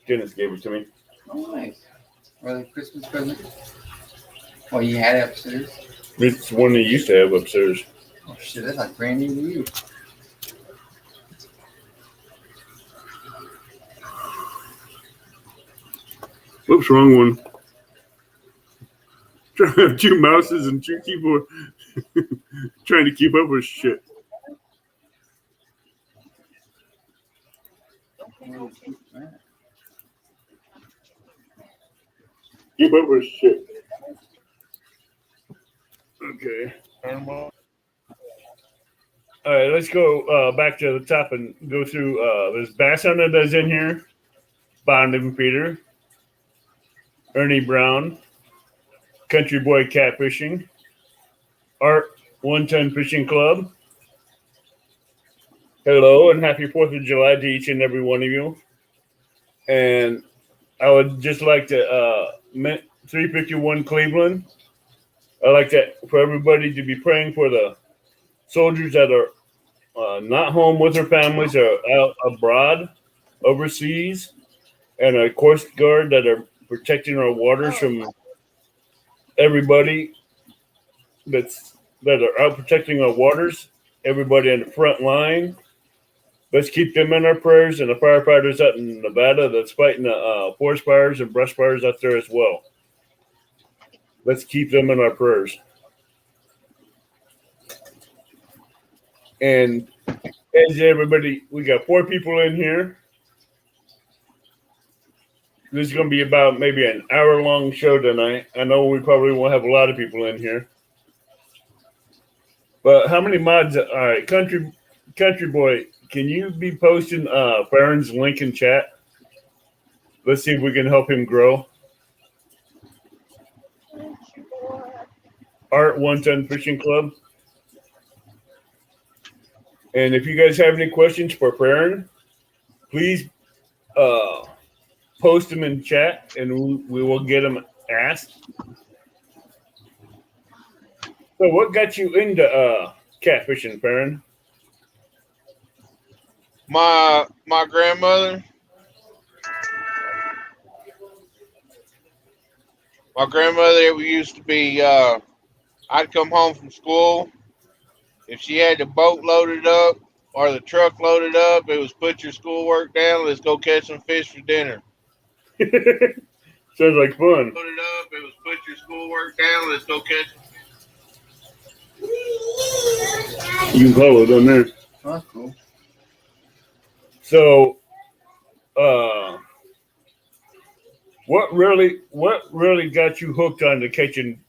Dennis gave it to me. Oh, nice. Early Christmas present. Oh, you had it upstairs? It's one they used to have upstairs. Oh, shit, that's like brand new to you. Whoops, wrong one. Trying to have two mouses and two keyboards. Trying to keep up with shit. Keep up with shit. Okay. All right, let's go back to the top and go through. There's Bass Hunter that's in here. Bond and Peter. Ernie Brown. Country Boy Catfishing. Art 110 Fishing Club. Hello and happy 4th of July to each and every one of you. And I would just like to 351 Cleveland. I'd like that for everybody to be praying for the soldiers that are not home with their families or out abroad, overseas, and a Coast Guard that are protecting our waters from everybody that are out protecting our waters. Everybody on the front line. Let's keep them in our prayers, and the firefighters out in Nevada that's fighting the forest fires and brush fires out there as well. Let's keep them in our prayers. And as everybody, we got 4 people in here. This is going to be about maybe an hour-long show tonight. I know we probably won't have a lot of people in here. But how many mods? All right, Country Boy, can you be posting Farron's link in chat? Let's see if we can help him grow. Art 110 Fishing Club. And if you guys have any questions for Farron, please post them in chat and we will get them asked. So what got you into catfishing, Farron? My grandmother. My grandmother used to be, I'd come home from school. If she had the boat loaded up or the truck loaded up, it was put your schoolwork down. Let's go catch some fish for dinner. Sounds like fun. Loaded up, it was put your schoolwork down. Let's go catch. You can follow it on there. Oh, that's cool. So, what really got you hooked on to catching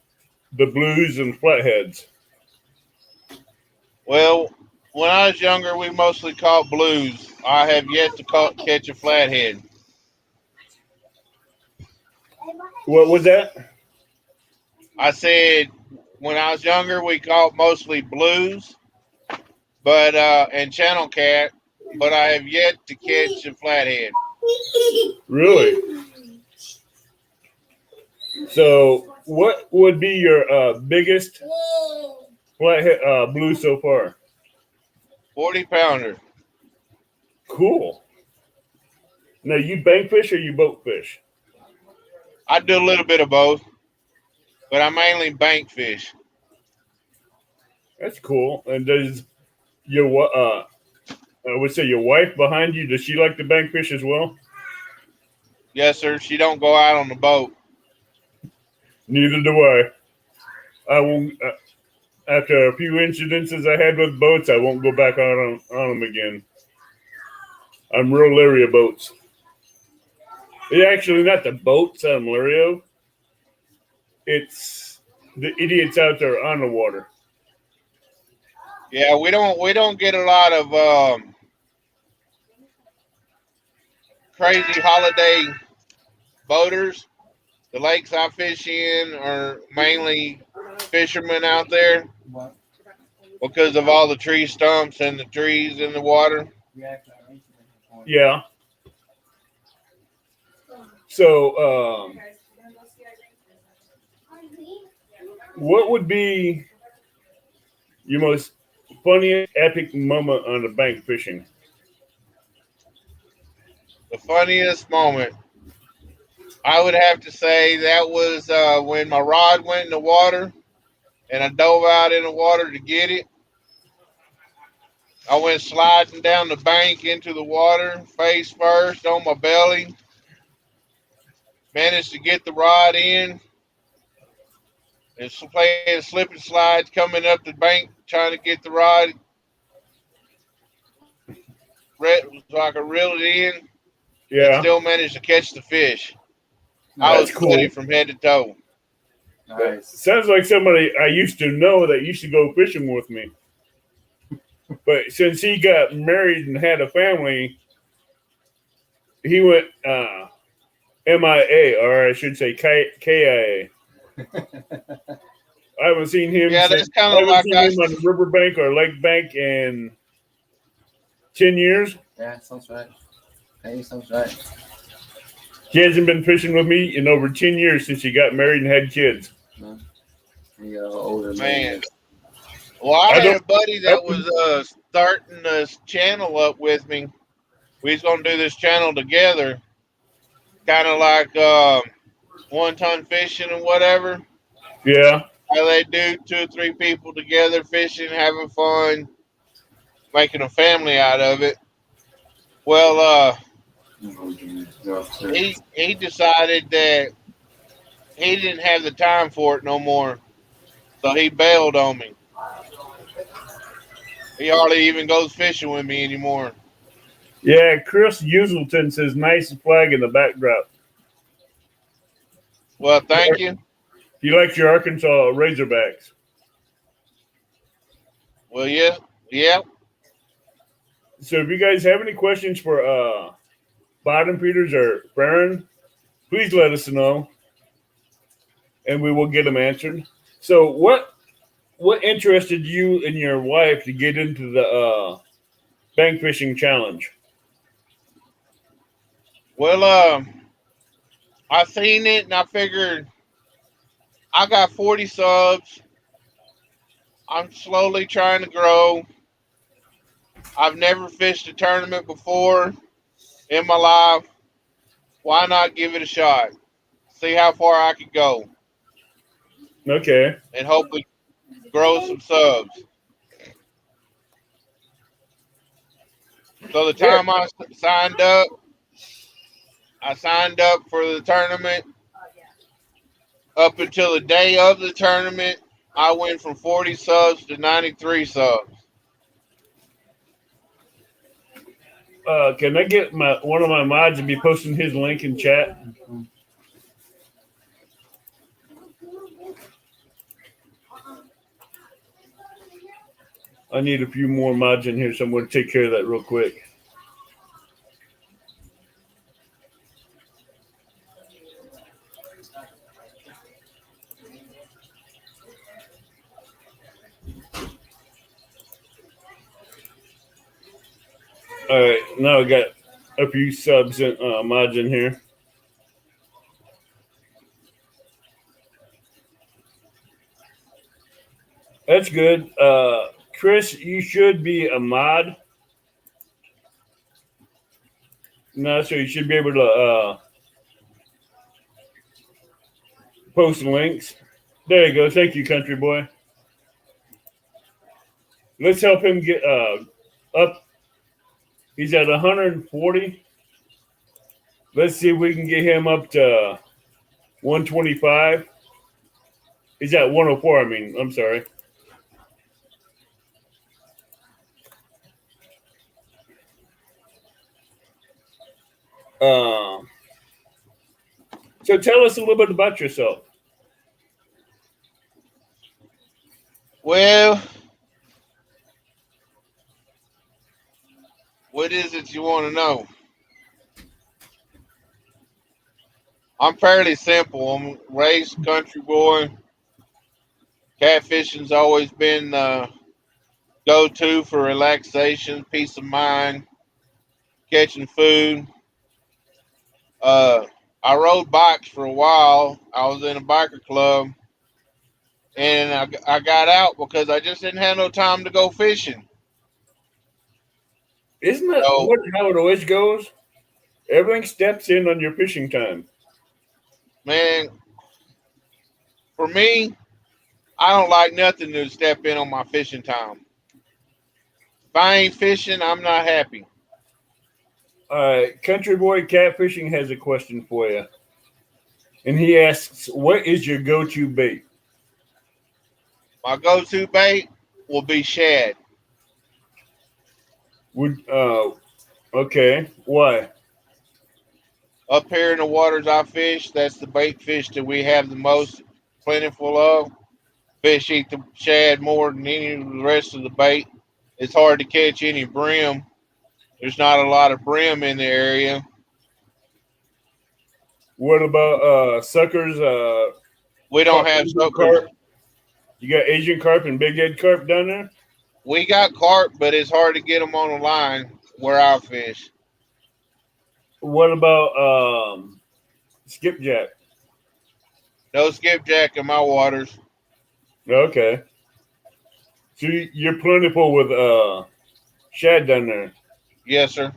the blues and flatheads? Well, when I was younger, we mostly caught blues. I have yet to catch a flathead. What was that? I said when I was younger, we caught mostly blues, but and channel cat, but I have yet to catch a flathead. Really? So, what would be your biggest flathead blue so far? 40-pounder. Cool. Now, you bank fish or you boat fish? I do a little bit of both, but I mainly bank fish. That's cool. And does your I would say your wife behind you, does she like to bank fish as well? Yes, sir. She don't go out on the boat. Neither do I. I won't. After a few incidences I had with boats, I won't go back on them again. I'm real leery of boats. It's actually not the boats I'm leery of. It's the idiots out there on the water. Yeah, we don't get a lot of crazy holiday boaters. The lakes I fish in are mainly fishermen out there because of all the tree stumps and the trees in the water. Yeah. So, what would be your most funniest epic moment on the bank fishing? The funniest moment. I would have to say that was when my rod went in the water and I dove out in the water to get it. I went sliding down the bank into the water, face first on my belly. Managed to get the rod in and playing slip and slides coming up the bank trying to get the rod so I could reel it in and Yeah, still managed to catch the fish. I Nice. was that's sweaty cool. from head to toe. Nice. Sounds like somebody I used to know that used to go fishing with me. But since he got married and had a family, he went MIA, or I should say KIA. I haven't seen him Yeah, since that's kind I of haven't like seen him on the riverbank or lake bank in 10 years. Yeah, sounds right. Hey, sounds right. He hasn't been fishing with me in over 10 years since he got married and had kids. Yeah. You older man. man. Well, I I had don't. a buddy I that was starting this channel up with me. We was gonna do this channel together, kind of like 1 ton fishing and whatever. yeah. How they do 2 or 3 people together fishing, having fun, making a family out of it. Well, he decided that he didn't have the time for it no more, so he bailed on me. He hardly even goes fishing with me anymore. Yeah, Chris Uselton says nice flag in the backdrop. Well, thank you. He likes your Arkansas Razorbacks. Well, yeah, yeah. So if you guys have any questions for Bottom Peters or Farron, please let us know, and we will get them answered. So what interested you and your wife to get into the bank fishing challenge? Well, I seen it and I figured I got 40 subs. I'm slowly trying to grow. I've never fished a tournament before in my life. Why not give it a shot? See how far I could go Okay. and hopefully grow some subs. So the Yeah. time I signed up for the tournament. Up until the day of the tournament, I went from 40 subs to 93 subs. Can I get one of my mods to be posting his link in chat? I need a few more mods in here, so I'm going to take care of that real quick. All right, now I got a few subs and mods in here. That's good. Chris, you should be a mod. No, so you should be able to post links. There you go. Thank you, country boy. Let's help him get up. He's at 140. Let's see if we can get him up to 125. He's at 104. I mean, I'm sorry. Um, so tell us a little bit about yourself. Well, what is it you want to know? I'm fairly simple. I'm a raised country boy. Catfishing's always been go-to for relaxation, peace of mind, catching food. Uh, I rode bikes for a while. I was in a biker club, and I got out because I just didn't have no time to go fishing. Isn't that So how it always goes? Everything steps in on your fishing time. Man, for me, I don't like nothing to step in on my fishing time. If I ain't fishing, I'm not happy. All right, Country Boy Catfishing has a question for you, and he asks, "What is your go-to bait?" My go-to bait will be shad. Would okay, why? Up here in the waters I fish, that's the bait fish that we have the most plentiful of. Fish eat the shad more than any of the rest of the bait. It's hard to catch any brim. There's not a lot of brim in the area. What about suckers? We don't have Asian suckers. carp? You got Asian carp and big head carp down there. We got carp, but it's hard to get them on the line where I fish. What about skipjack? No skipjack in my waters. Okay, so you're plentiful with shad down there. Yes, sir.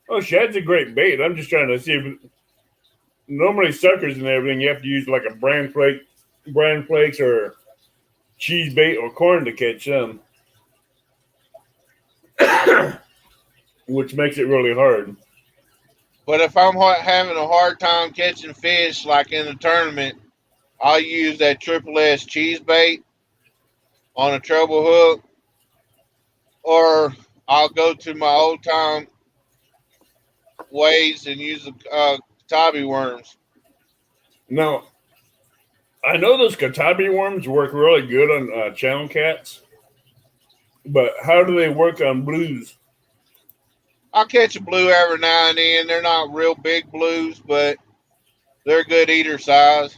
Oh, shad's a great bait. I'm just trying to see if normally suckers and everything you have to use like a bran flakes, or cheese bait or corn to catch them, which makes it really hard. But if I'm having a hard time catching fish, like in a tournament, I'll use that triple S cheese bait on a treble hook, or I'll go to my old time ways and use the tabby worms. Now, I know those katabi worms work really good on channel cats, but how do they work on blues? I'll catch a blue every now and then. They're not real big blues, but they're good eater size.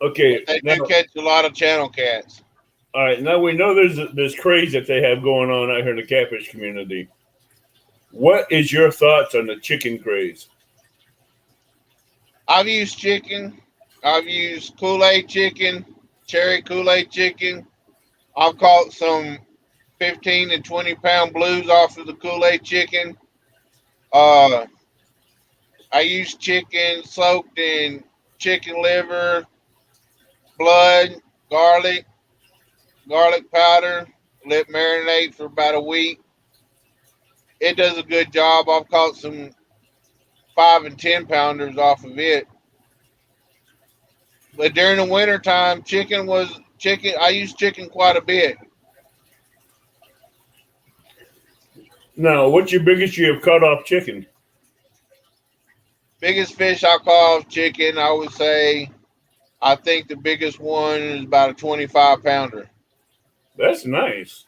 Okay, But they now, do catch a lot of channel cats. all right, now we know there's this craze that they have going on out here in the catfish community. What is your thoughts on the chicken craze? I've used chicken. I've used Kool-Aid chicken, cherry Kool-Aid chicken. I've caught some 15 and 20-pound blues off of the Kool-Aid chicken. Uh, I use chicken soaked in chicken liver, blood, garlic, garlic powder, let marinate for about a week. It does a good job. I've caught some 5 and 10 pounders off of it. But during the wintertime, chicken. I use chicken quite a bit. Now, what's your biggest you have caught off chicken? Biggest fish I caught off chicken, I would say, I think the biggest one is about a 25 pounder. That's nice.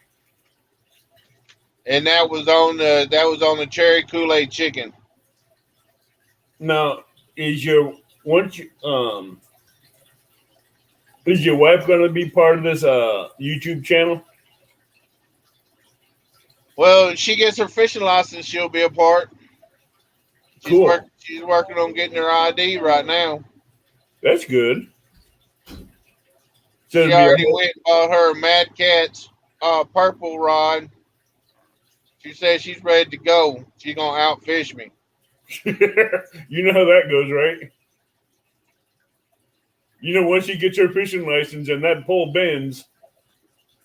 And that was on the cherry Kool-Aid chicken. Now, is your once you, is your wife going to be part of this YouTube channel? Well, if she gets her fishing license, she'll be a part. Cool. She's working on getting her ID right now. That's good. So She already went and bought her Mad Cat's purple rod. She says she's ready to go. She's gonna outfish me. You know how that goes, right? You know, once she gets her fishing license and that pole bends,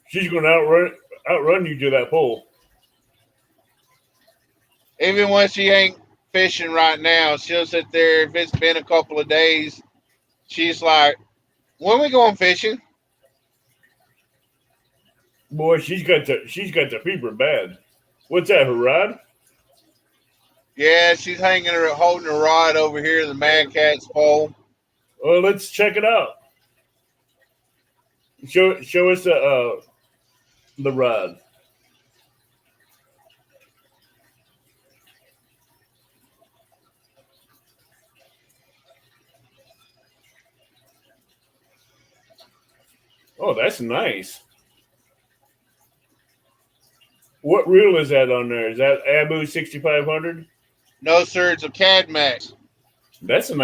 she's going to outrun you to that pole. Even when she ain't fishing right now, she'll sit there. If it's been a couple of days, she's like, "When we going fishing?" Boy, she's got the fever bad. What's that, her rod? Yeah, she's holding her rod over here, the Mad Cat's pole. Well, let's check it out. Show us the rod. Oh, that's nice. What reel is that on there? Is that Abu 6500? No, sir, it's a Cadmax. That's a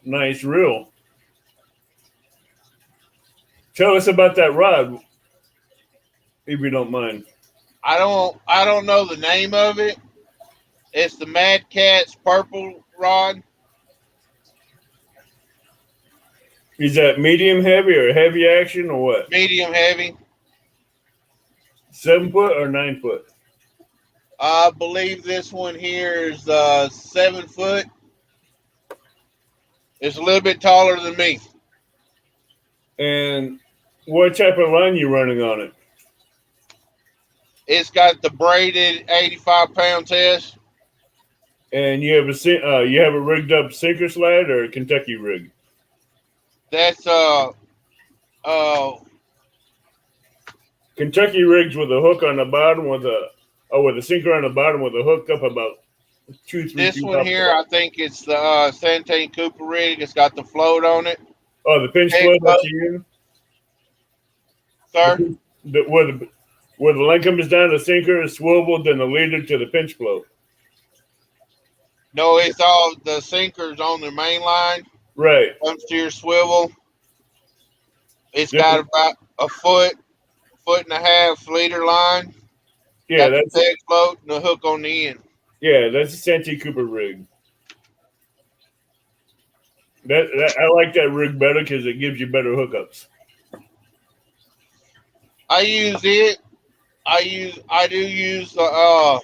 nice reel. Tell us about that rod, if you don't mind. I don't know the name of it. It's the Mad Cat's purple rod. Is that medium heavy or heavy action or what? Medium heavy. 7 foot or 9 foot? I believe this one here is 7 foot. It's a little bit taller than me. And what type of line you running on it? It's got the braided 85-pound test. And you have a rigged up sinker slide or a Kentucky rig? That's Kentucky rigs with a hook on the bottom with a sinker on the bottom with a hook up about 2-3 this feet one up. here. I think it's the Santane Cooper rig. It's got the float on it. Oh, the pinch float that you use? Sir? Where the line comes down, the sinker is swiveled and the leader to the pinch float. No, it's all the sinkers on the main line. Right. Comes to your swivel. It's got about a foot and a half leader line. Yeah, got that's the peg float and a hook on the end. Yeah, that's a Santee Cooper rig. I like that rig better because it gives you better hookups. I use it. I do use the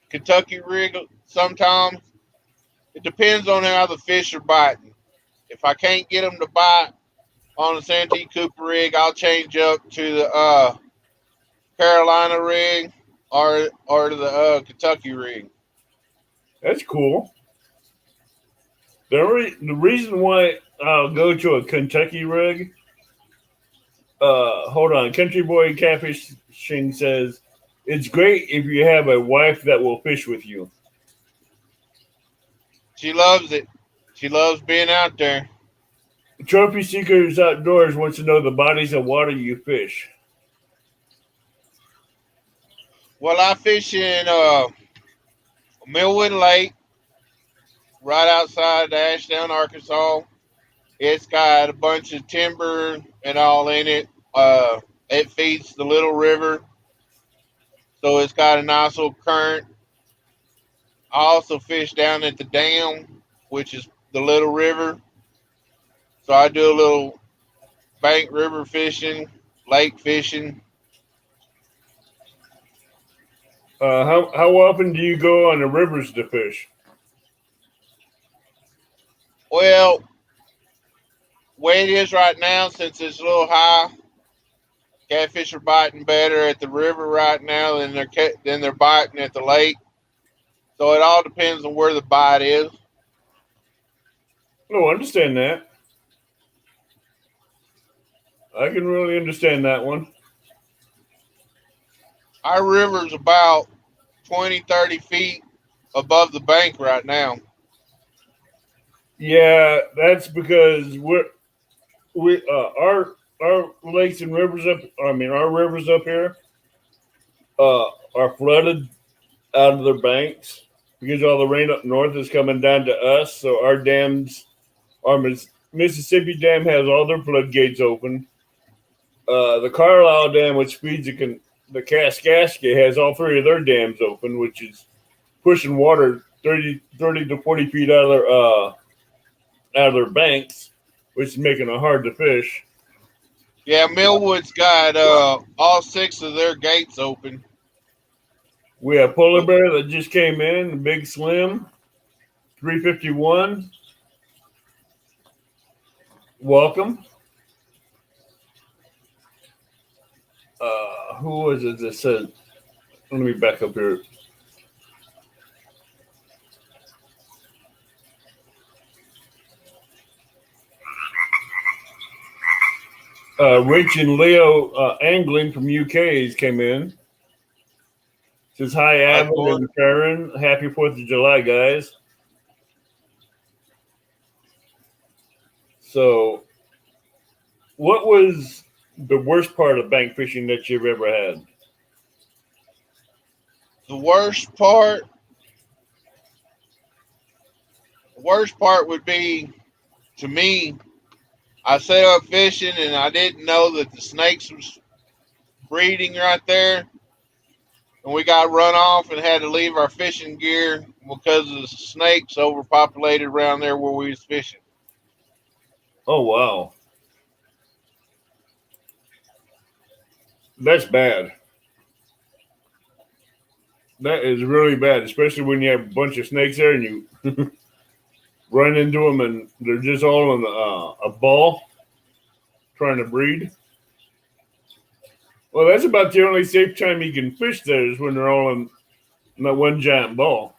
Kentucky rig sometimes. It depends on how the fish are biting. If I can't get them to bite on the Santee Cooper rig, I'll change up to the Carolina rig or the Kentucky rig. That's cool. The reason why I'll go to a Kentucky rig. Hold on. Country Boy Catfishing says it's great if you have a wife that will fish with you. She loves it. She loves being out there. Trophy Seekers Outdoors wants to know the bodies of water you fish. Well, I fish in Millwood Lake, right outside Ashdown, Arkansas. It's got a bunch of timber and all in it. It feeds the little river, so it's got a nice little current. I also fish down at the dam, which is the little river. So I do a little bank river fishing, lake fishing. How often do you go on the rivers to fish? Well, way it is right now, since it's a little high, catfish are biting better at the river right now than they're biting at the lake. So it all depends on where the bite is. No, I understand that. I can really understand that one. Our river's about 20, 30 feet above the bank right now. Yeah, that's because our lakes and rivers our rivers up here are flooded out of their banks because all the rain up north is coming down to us. So our dams, Mississippi Dam has all their floodgates open. The Carlisle Dam, which feeds the Kaskaskia, has all three of their dams open, which is pushing water 30 to 40 feet out of their banks, which is making it hard to fish. Yeah, Millwood's got all 6 of their gates open. We have Polar Bear that just came in, the Big Slim, 351. Welcome. Who was it that said? Let me back up here. Rich and Leo Angling from UK came in. Says hi, Alan and Karen. Happy 4th of July, guys. So, what was the worst part of bank fishing that you've ever had? The worst part would be, to me, I set up fishing and I didn't know that the snakes was breeding right there. And we got run off and had to leave our fishing gear because of the snakes overpopulated around there where we was fishing. Oh, wow. That's bad. That is really bad, especially when you have a bunch of snakes there and you run into them and they're just all in a ball trying to breed. Well, that's about the only safe time you can fish there is when they're all in that one giant ball.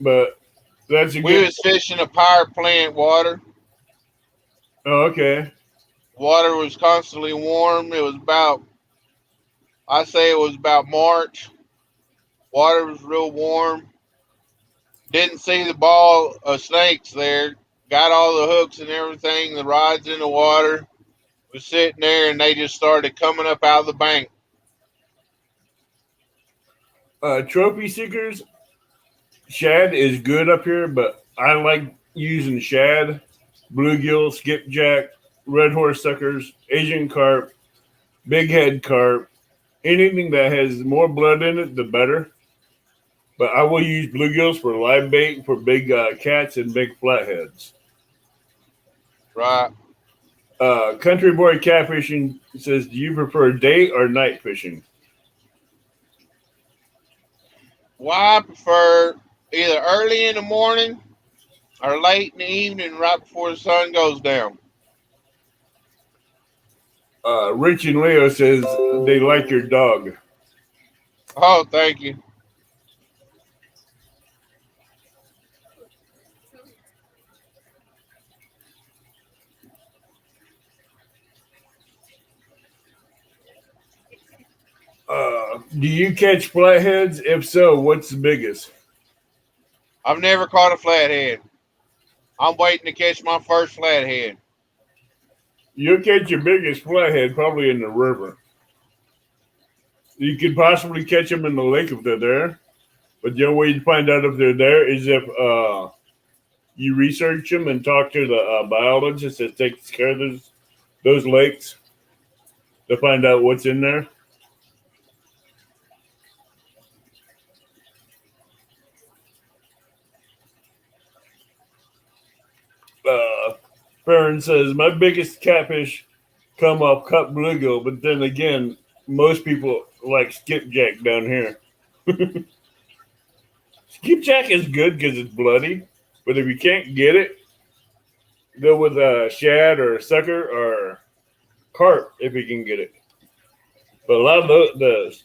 But that's a We good. was fishing a power plant water. Oh, okay. Water was constantly warm. It was about, I say it was about March. Water was real warm. Didn't see the ball of snakes there. Got all the hooks and everything, the rods in the water. Was sitting there and they just started coming up out of the bank. Trophy seekers, shad is good up here, but I like using shad, bluegill, skipjack, red horse suckers, Asian carp, big head carp. Anything that has more blood in it, the better. But I will use bluegills for live bait for big cats and big flatheads. Right. Country Boy Catfishing says, do you prefer day or night fishing? Well, I prefer either early in the morning or late in the evening right before the sun goes down. Rich and Leo says they like your dog. Oh, thank you. Do you catch flatheads? If so, what's the biggest? I've never caught a flathead. I'm waiting to catch my first flathead. You'll catch your biggest flathead probably in the river. You could possibly catch them in the lake if they're there, but the only way you find out if they're there is if you research them and talk to the biologist that takes care of those lakes to find out what's in there. Uh, Farron says my biggest catfish come off cut bluegill, but then again, most people like skipjack down here. Skipjack is good because it's bloody, but if you can't get it, go with a shad or a sucker or carp if you can get it. But a lot of those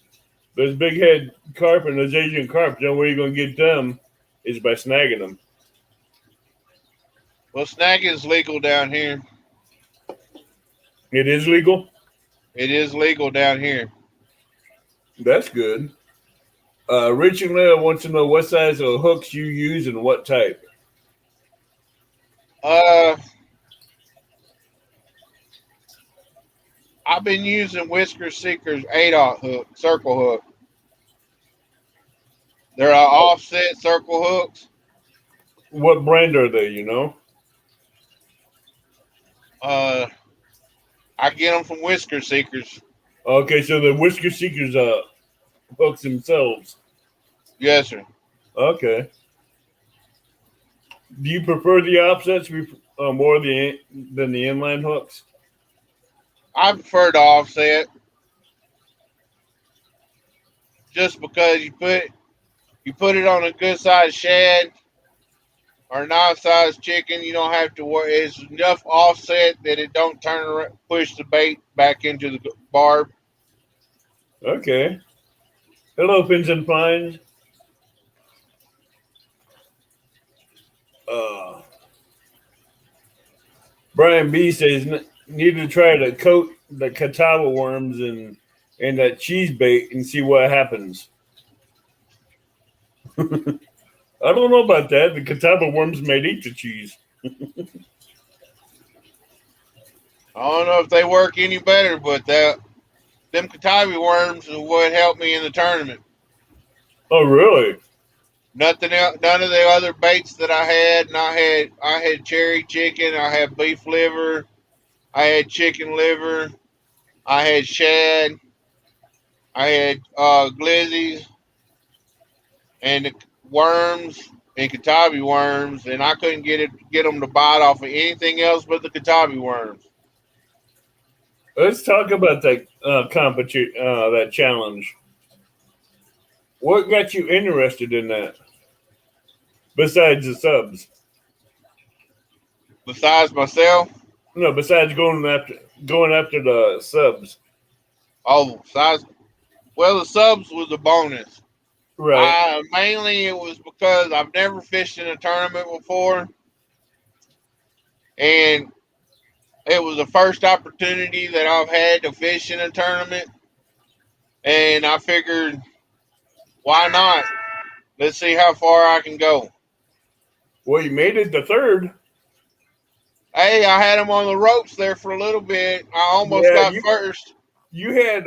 big head carp and those Asian carp, the only way you're gonna get them is by snagging them. Well, snagging is legal down here. It is legal. It is legal down here. That's good. Rich and Leo wants to know what size of hooks you use and what type. I've been using Whisker Seeker's 8/0 hook, circle hook. They're offset circle hooks. What brand are they? You know. I get them from Whisker Seekers. Okay, so the Whisker Seekers hooks themselves. Yes, sir. Okay. Do you prefer the offsets more than the inline hooks? I prefer to offset just because you put it on a good sized shad or a nice sized chicken. You don't have to worry. It's enough offset that it don't turn around, push the bait back into the barb. Okay. Hello, Pins and Pines. Brian B says need to try to coat the catawba worms and that cheese bait and see what happens. I don't know about that. The catawba worms might eat the cheese. I don't know if they work any better, but them Katabi worms is what helped me in the tournament. Oh, really? Nothing else, none of the other baits that I had. And I had cherry chicken. I had beef liver. I had chicken liver. I had shad. I had glizzies and the worms and Katabi worms, and I couldn't get them to bite off of anything else but the Katabi worms. Let's talk about that competition, that challenge. What got you interested in that besides the subs? Besides myself, No, besides going after the subs. oh, besides, well, the subs was a bonus. Right. I mainly it was because I've never fished in a tournament before, and it was the first opportunity that I've had to fish in a tournament, and I figured, why not? Let's see how far I can go. Well, you made it to third. Hey, I had him on the ropes there for a little bit. I almost Yeah, got you first. you had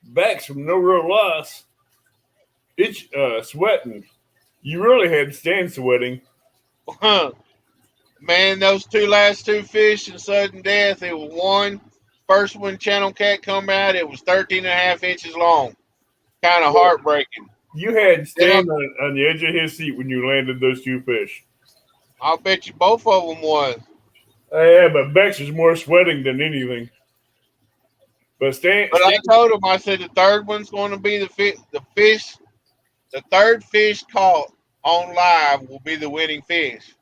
backs from no real loss. It's sweating. You really had Stan sweating. Man, those last two fish in sudden death, it was one. First one, channel cat come out, it was 13 and a half inches long. Kind of Well, heartbreaking. you had Then Stan on the edge of his seat when you landed those two fish. I'll bet you both of them was. Yeah, but Bex is more sweating than anything. But But I told him, I said the third one's going to be the fish. The third fish caught on live will be the winning fish.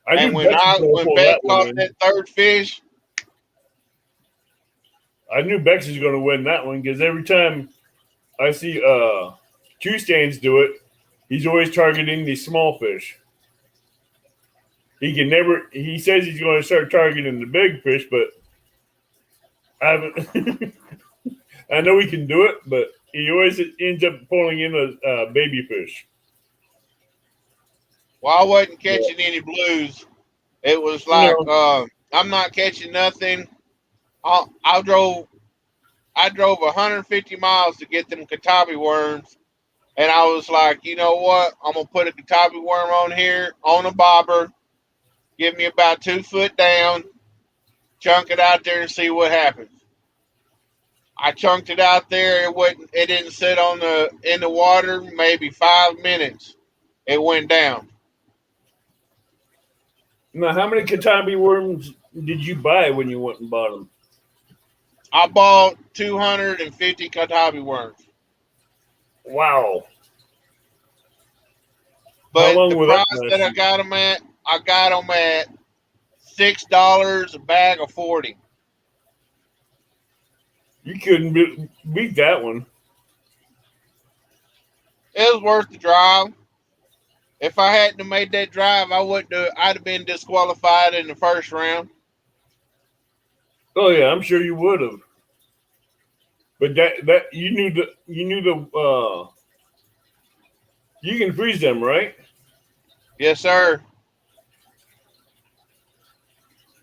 I And knew Bex was going to when pull Beck that one caught in. that third fish, I knew Bex was going to win that one because every time I see two stands do it, he's always targeting these small fish. He can never. He says he's going to start targeting the big fish, but I haven't. I know he can do it, but he always ends up pulling in a baby fish. while I wasn't Yeah. catching any blues, it was like No, I'm not catching nothing. I drove 150 miles to get them katabi worms, and I was like, you know what? I'm gonna put a katabi worm on here on a bobber. Give me about 2 foot down, chunk it out there, and see what happens. I chunked it out there. It wouldn't. It didn't sit in the water. Maybe 5 minutes. It went down. now how many Katabi worms did you buy when you went and bought them? I bought 250 katabi worms, Wow. How but long the will that price that last you? I got them at $6 a bag of 40. You couldn't beat that one. It was worth the drive. If I hadn't have made that drive, I wouldn't. I'd have been disqualified in the first round. Oh yeah, I'm sure you would have. But that you knew the you can freeze them, right? Yes, sir.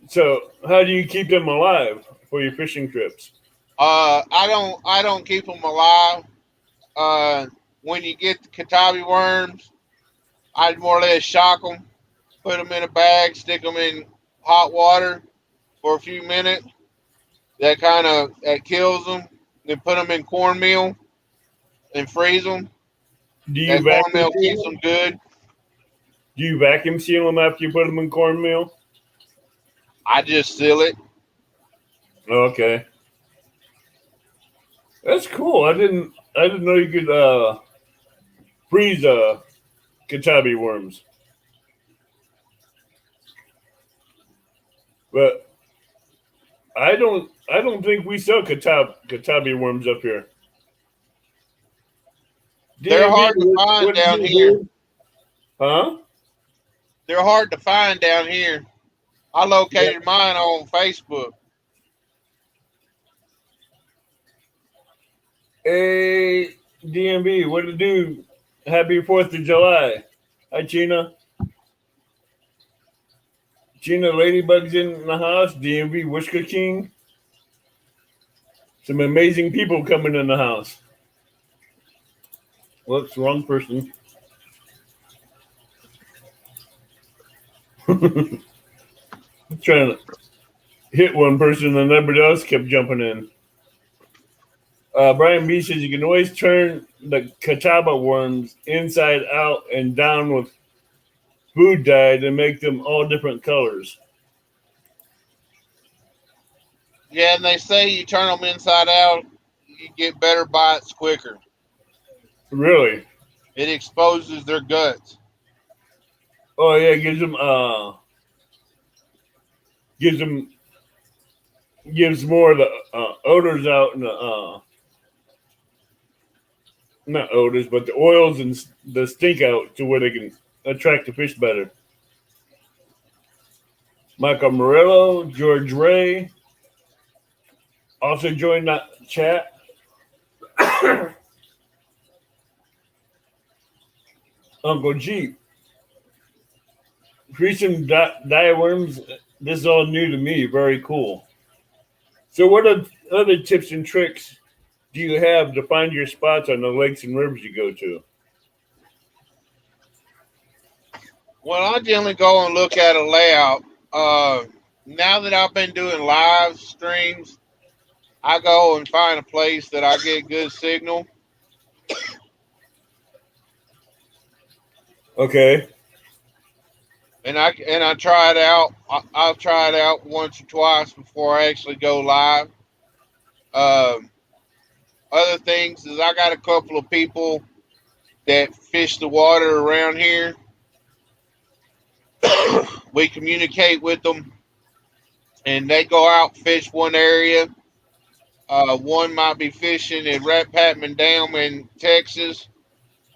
So how do you keep them alive for your fishing trips? I don't keep them alive. When you get the katabi worms, I'd more or less shock them, put them in a bag, stick them in hot water for a few minutes. That kills them. Then put them in cornmeal and freeze them. Do you That vacuum cornmeal seal keeps them? them good. Do you vacuum seal them after you put them in cornmeal? I just seal it. Okay, that's cool. I didn't know you could freeze katabi worms, but I don't think we sell katabi worms up here. They're DMV, hard to find what do down you here. do? Huh? They're hard to find down here. I Yeah. located mine on Facebook. Hey, DMV, what to do? Happy 4th of July. Hi, Gina. Gina Ladybug's in the house. DMV Whisker King. Some amazing people coming in the house. Whoops, wrong person. Trying to hit one person and everybody else kept jumping in. Brian B says you can always turn the catawba worms inside out and down with food dye to make them all different colors. Yeah, and they say you turn them inside out, you get better bites quicker. Really? It exposes their guts. Oh yeah, gives them gives more of the odors out and the not odors, but the oils and the stink out to where they can attract the fish better. Michael Murillo, George Ray also joined that chat. Uncle Jeep, recent diaworms. This is all new to me. Very cool. So, what other tips and tricks do you have to find your spots on the lakes and rivers you go to? Well, I generally go and look at a layout. Now that I've been doing live streams, I go and find a place that I get good signal. Okay. And I try it out. I'll try it out once or twice before I actually go live. Um, Other things is I got a couple of people that fish the water around here. We communicate with them, and they go out fish one area. One might be fishing in Rat Patman Dam in Texas.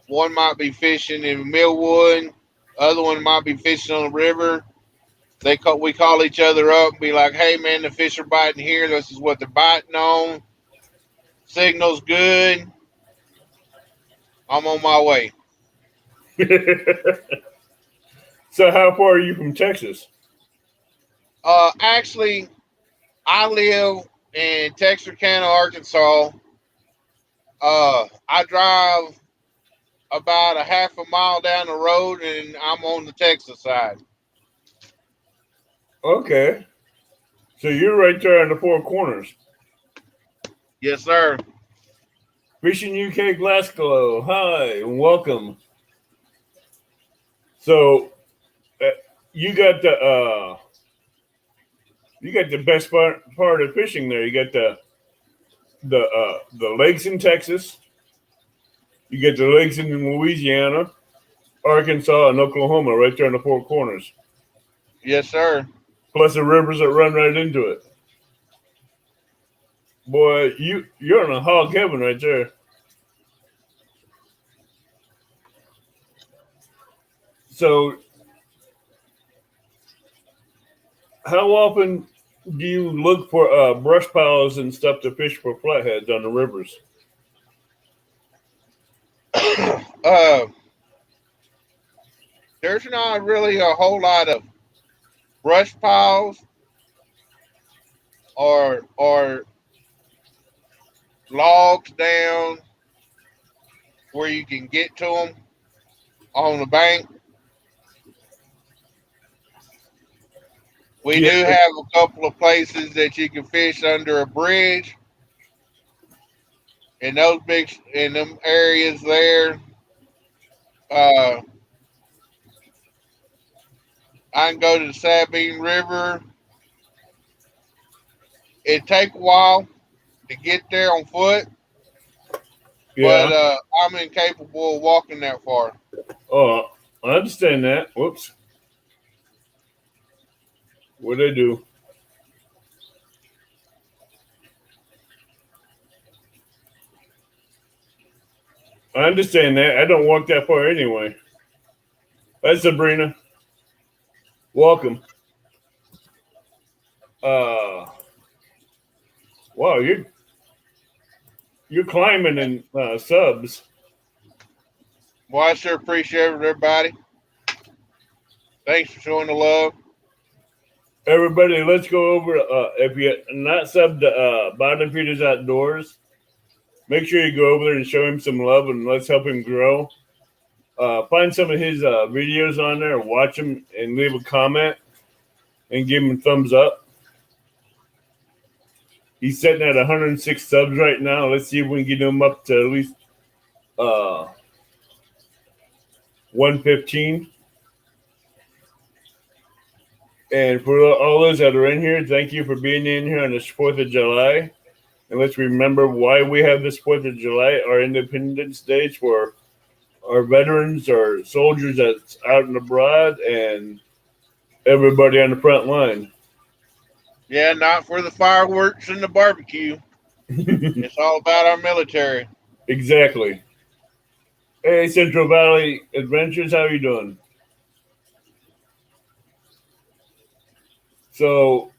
One might be fishing in Millwood. Other one might be fishing on the river. We call each other up and be like, "Hey man, the fish are biting here. This is what they're biting on. Signal's good. I'm on my way." So, how far are you from Texas? Actually, I live in Texarkana, Arkansas. I drive about a half a mile down the road, and I'm on the Texas side. Okay. So, you're right there in the Four Corners. Yes, sir. Fishing UK Glasgow. Hi, and welcome. So, uh, you got the best part of fishing there. You got the lakes in Texas. You get the lakes in Louisiana, Arkansas, and Oklahoma right there in the Four Corners. Yes, sir. Plus the rivers that run right into it. Boy, you're in a hog heaven right there. So, how often do you look for brush piles and stuff to fish for flatheads on the rivers? uh, there's not really a whole lot of brush piles or logs down where you can get to them on the bank. We Yeah, do have a couple of places that you can fish under a bridge. In them areas there, uh, I can go to the Sabine River. It take a while to get there on foot, but yeah. I'm incapable of walking that far. Oh, I understand that. Whoops. What did I do? I understand that. I don't walk that far anyway. That's Sabrina. Welcome. Uh, wow, you're climbing in subs. Well, I sure appreciate it, everybody. Thanks for showing the love. Everybody, let's go over. If you're not subbed to Bottom Feeders Outdoors, make sure you go over there and show him some love and let's help him grow. Find some of his videos on there, watch them, and leave a comment and give him a thumbs up. He's sitting at 106 subs right now. Let's see if we can get him up to at least 115. And for all those that are in here, thank you for being in here on this 4th of July. And let's remember why we have this 4th of July, our Independence Day, for our veterans, our soldiers that's out and abroad, and everybody on the front line. Yeah, not for the fireworks and the barbecue. It's all about our military. Exactly. Hey, Central Valley Adventures, how you doing? So,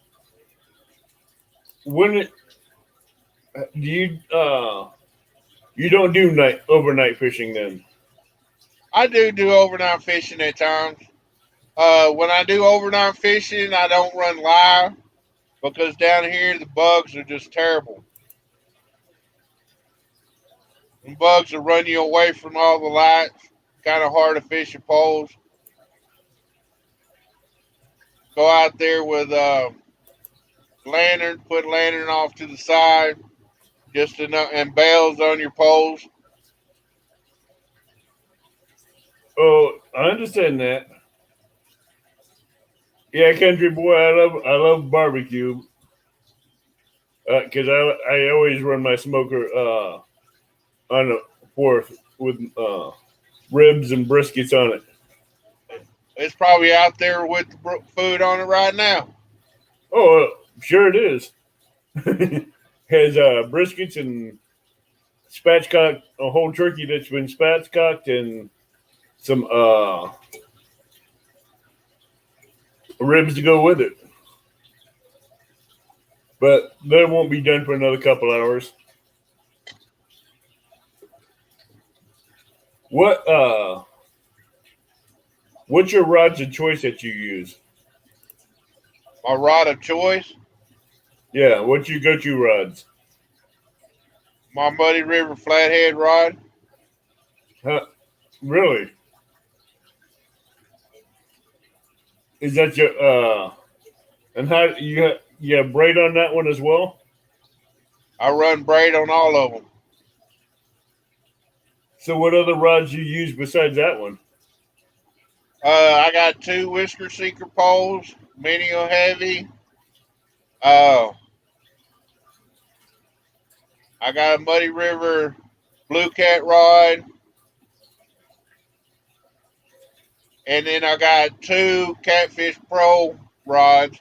when do you don't do overnight fishing then? I do overnight fishing at times. When I do overnight fishing, I don't run live because down here the bugs are just terrible. And bugs will run you away from all the lights. Kind of hard to fish your poles. Go out there with lantern, put lantern off to the side, just enough, and bails on your poles. Oh, I understand that. Yeah, country boy, I love barbecue because I always run my smoker on a fourth with ribs and briskets on it. It's probably out there with the food on it right now. Oh, sure it is. Has briskets and spatchcock, a whole turkey that's been spatchcocked, and some ribs to go with it. But that won't be done for another couple hours. What what's your rods of choice that you use? My rod of choice, Yeah, what's your go-to rods? my Muddy River flathead rod. Huh, really? Is that your and how you have braid on that one as well? I run braid on all of them. So what other rods you use besides that one? I got two whisker seeker poles, medium heavy. Uh, I got a Muddy River blue cat rod, and then I got two Catfish Pro rods.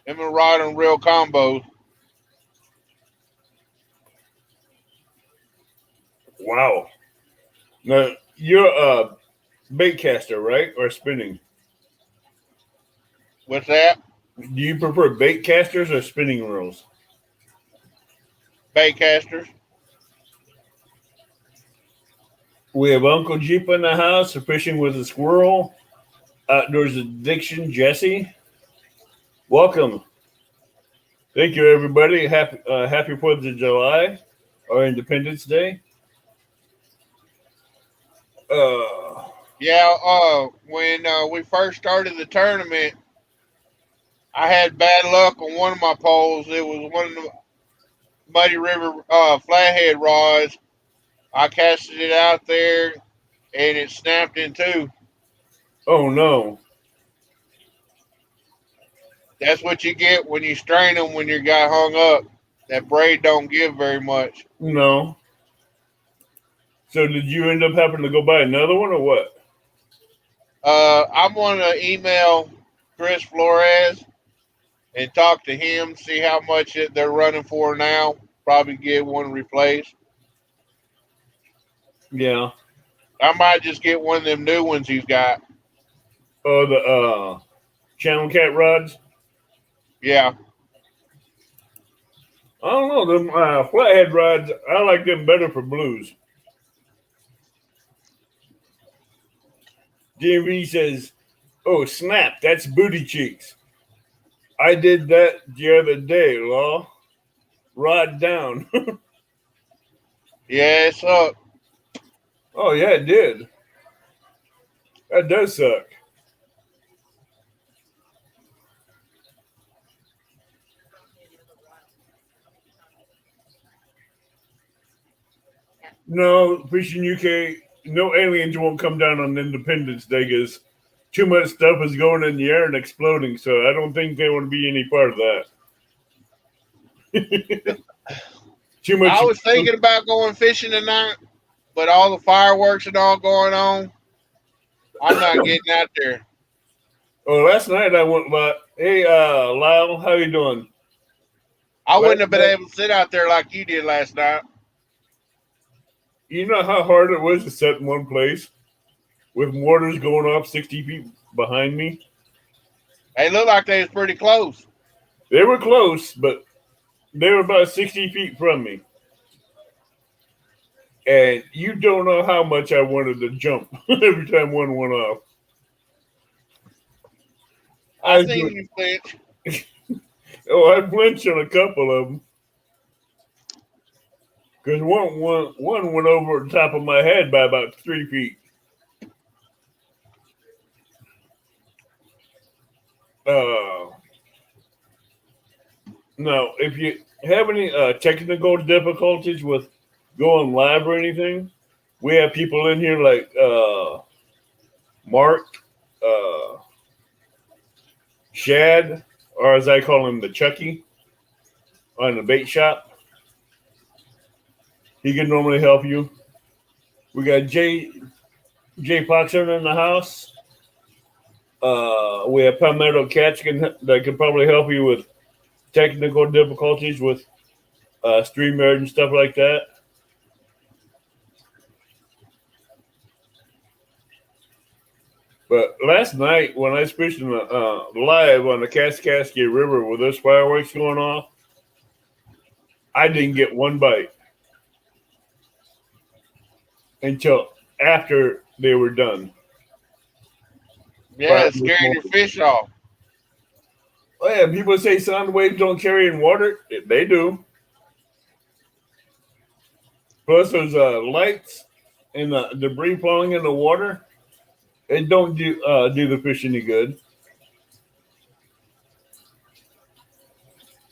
Them are rod and reel combos. Wow. Now you're a bait caster, right, or spinning? What's that? Do you prefer bait casters or spinning reels? Bait casters. We have Uncle Jeep in the house, fishing with a squirrel. Outdoors Addiction, Jesse. Welcome. Thank you, everybody. Happy 4th of July, or Independence Day. Yeah, when we first started the tournament, I had bad luck on one of my poles. It was one of the Muddy River flathead rods. I casted it out there and it snapped in two. Oh, no. That's what you get when you strain them when you got hung up. That braid don't give very much. No. So did you end up having to go buy another one or what? I'm going to email Chris Flores and talk to him, see how much they're running for now. Probably get one replaced. Yeah. I might just get one of them new ones he's got. Oh, the Channel Cat rods? Yeah. I don't know. Them flathead rods, I like them better for blues. DMV says, oh, snap, that's booty cheeks. I did that the other day, Law. Rod down. Yeah, it sucked. Oh, yeah, it did. That does suck. No, Fishing UK, no aliens won't come down on Independence Day because too much stuff is going in the air and exploding, so I don't think they want to be any part of that. Too much. I was thinking about going fishing tonight, but all the fireworks and all going on, I'm not getting out there. Oh, last night I went by. Hey, Lyle, how you doing? I wouldn't have been able to sit out there like you did last night. You know how hard it was to set in one place with mortars going off 60 feet behind me? They looked like they was pretty close. They were close, but they were about 60 feet from me. And you don't know how much I wanted to jump every time one went off. I seen you flinch. Oh, I blinched on a couple of them. Because one went over the top of my head by about 3 feet. Now, if you have any technical difficulties with going live or anything, we have people in here like Mark, Shad, or as I call him, the Chucky, on the bait shop. He can normally help you. We got Jay Foxer in the house. We have Palmetto Cats that can probably help you with technical difficulties with StreamYard and stuff like that. But last night when I was fishing live on the Kaskaskia River with those fireworks going off, I didn't get one bite until after they were done. Yeah, it scared your fish off. Oh yeah, people say sound waves don't carry in water. They do. Plus, those lights and the debris falling in the water, it don't do the fish any good.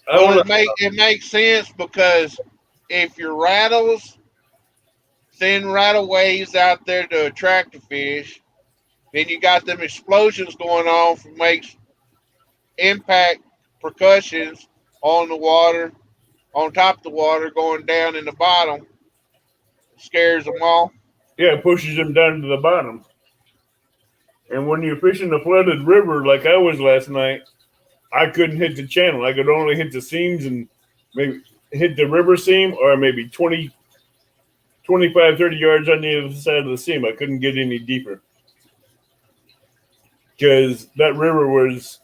Well, it makes sense because if your rattles send rattle waves out there to attract the fish, then you got them explosions going on from makes impact percussions on the water, on top of the water, going down in the bottom, scares them off. Yeah, it pushes them down to the bottom. And when you're fishing a flooded river like I was last night, I couldn't hit the channel. I could only hit the seams and maybe hit the river seam or maybe 20, 25, 30 yards on the other side of the seam. I couldn't get any deeper because that river was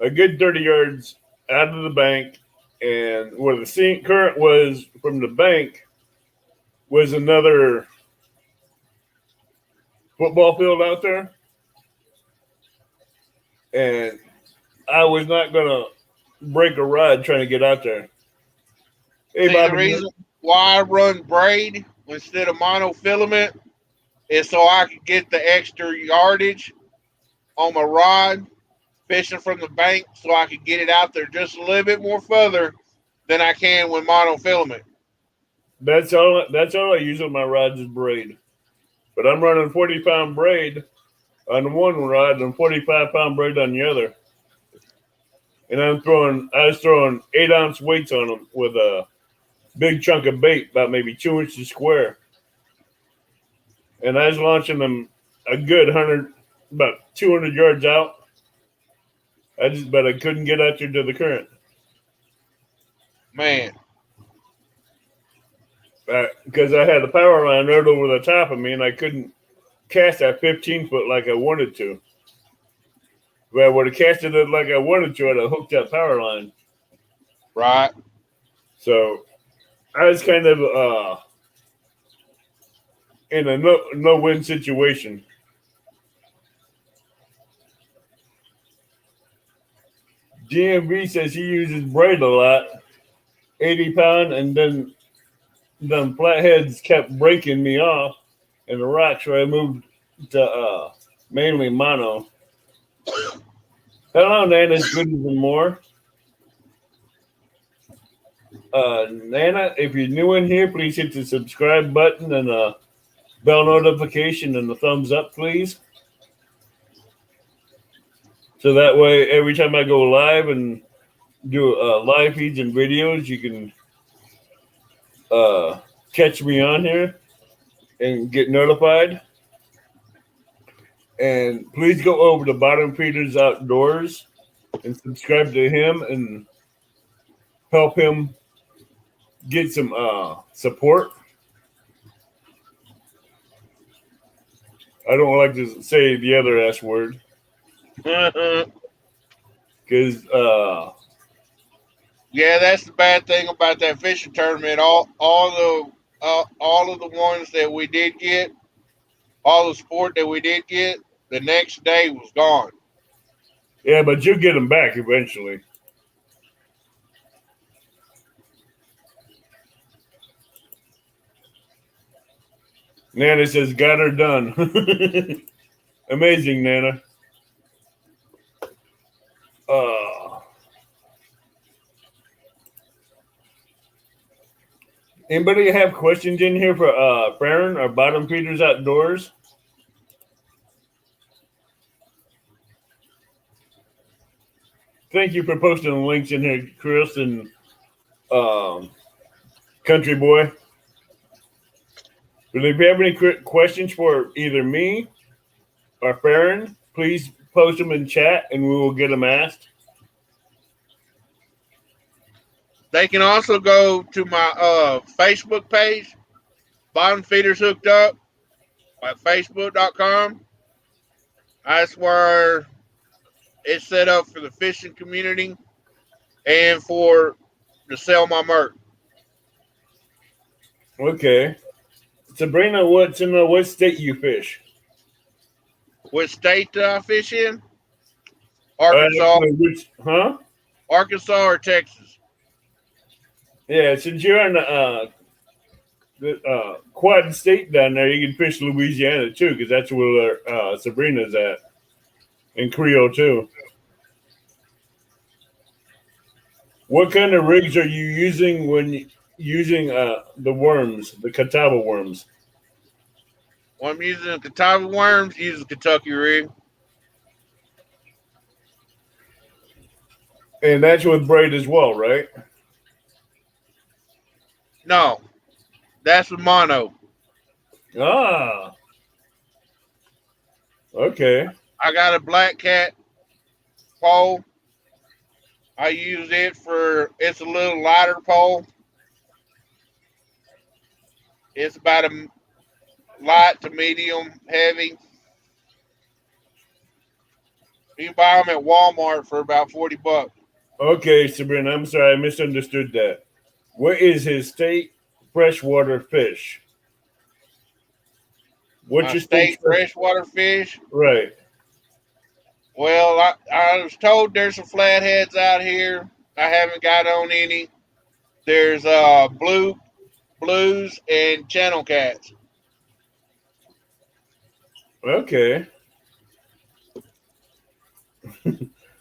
a good 30 yards out of the bank, and where the seam current was from the bank was another football field out there. And I was not going to break a rod trying to get out there. Hey, See, Bobby, the reason why I run braid instead of monofilament is so I can get the extra yardage on my rod fishing from the bank so I can get it out there just a little bit more further than I can with monofilament. That's all I use on my rods is braid. But I'm running 40-pound braid on one rod and 45-pound braid on the other. And I was throwing 8-ounce weights on them with a big chunk of bait, about maybe 2 inches square. And I was launching them a good about 200 yards out. But I couldn't get out there to the current. Man. Because I had the power line right over the top of me, and I couldn't cast that 15-foot like I wanted to. If I would have casted it like I wanted to, I'd have hooked that power line. Right. So I was kind of in a no-win situation. DMV says he uses braid a lot, 80-pound, and then the flatheads kept breaking me off, and the rocks, so I moved to mainly mono. Hello, Nana's Goodies and More. Nana, if you're new in here, please hit the subscribe button and bell notification and the thumbs up, please. So that way, every time I go live and do live feeds and videos, you can catch me on here and get notified. And please go over to Bottom Feeders Outdoors and subscribe to him and help him get some support. I don't like to say the other S word because Yeah, that's the bad thing about that fishing tournament. All of the ones that we did get, all the sport that we did get, the next day was gone. yeah, but you'll get them back eventually. Nana says, got her done. Amazing, Nana. Anybody have questions in here for Farron or Bottom Feeders Outdoors? Thank you for posting the links in here, Chris and Country Boy. But if you have any questions for either me or Farron, please post them in chat and we will get them asked. They can also go to my Facebook page, Bottom Feeders Hooked Up, at facebook.com. That's where it's set up for the fishing community and for to sell my merch. Okay. Sabrina, what state you fish? What state do I fish in? Arkansas. Huh? Arkansas or Texas? Yeah, since you're in the Quad State down there, you can fish Louisiana too, because that's where Sabrina's at, and Creole too. What kind of rigs are you using when using the worms, the Catawba worms? When I'm using the Catawba worms, use the Kentucky rig. And that's with braid as well, right? No, that's with mono. Ah, okay. I got a black cat pole. I use it it's a little lighter pole. It's about a light to medium heavy. You can buy them at Walmart for about $40. Okay, Sabrina, I'm sorry, I misunderstood that. What is his state freshwater fish? What's My your state freshwater fish. Right. Well, I was told there's some flatheads out here. I haven't got on any. There's blues and channel cats. Okay.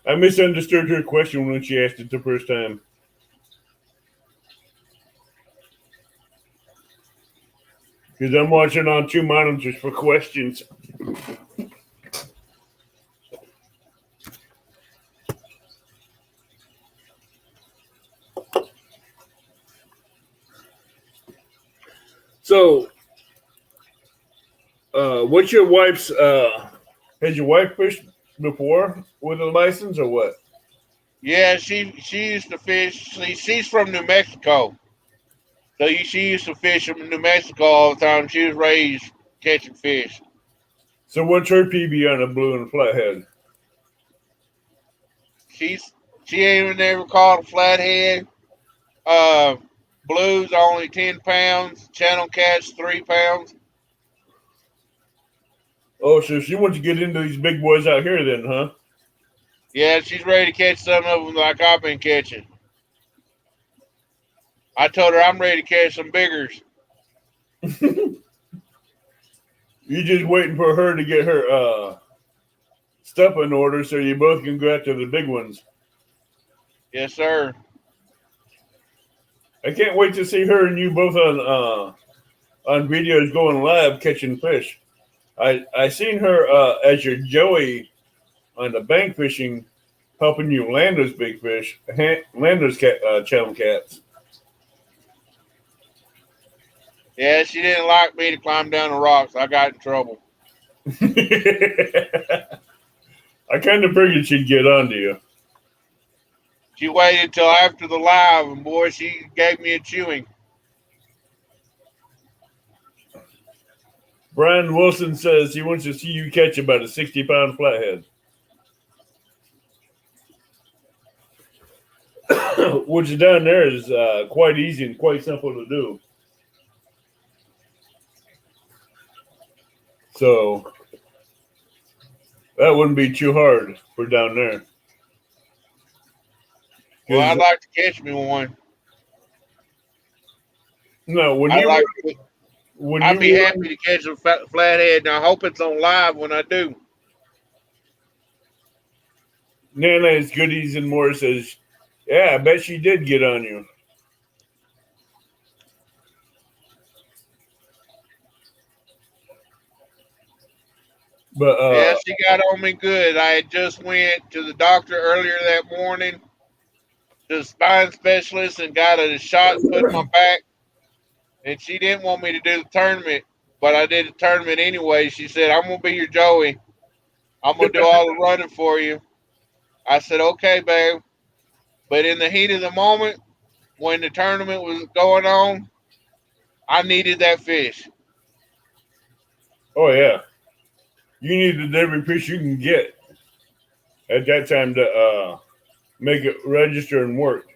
I misunderstood her question when she asked it the first time. Because I'm watching on two monitors for questions. So, what's your wife's? Has your wife fished before with a license or what? Yeah, she used to fish. She's from New Mexico, so she used to fish in New Mexico all the time. She was raised catching fish. So, what's her PB on a blue and a flathead? She ain't even never caught a flathead. Blues only 10 pounds. Channel cats 3 pounds. Oh, so she wants to get into these big boys out here then, huh? Yeah, she's ready to catch some of them like I've been catching. I told her I'm ready to catch some biggers. You're just waiting for her to get her stuff in order so you both can go after the big ones. Yes, sir. I can't wait to see her and you both on videos going live catching fish. I seen her as your Joey on the bank fishing, helping you land those big fish, land those channel cats. Yeah, she didn't like me to climb down the rocks. I got in trouble. I kind of figured she'd get onto you. She waited till after the live, and boy, she gave me a chewing. Brian Wilson says he wants to see you catch about a 60-pound flathead. Which down there is quite easy and quite simple to do. So that wouldn't be too hard for down there. Well, I'd like to catch me one. No, I'd be happy to catch a flathead, and I hope it's on live when I do. Nana's Goodies and More says, yeah, I bet she did get on you. But yeah, she got on me good. I had just went to the doctor earlier that morning, to the spine specialist, and got a shot put in my back. And she didn't want me to do the tournament, but I did the tournament anyway. She said, I'm going to be your Joey. I'm going to do all the running for you. I said, okay, babe. But in the heat of the moment, when the tournament was going on, I needed that fish. Oh, yeah. You needed every fish you can get at that time to make it register and work.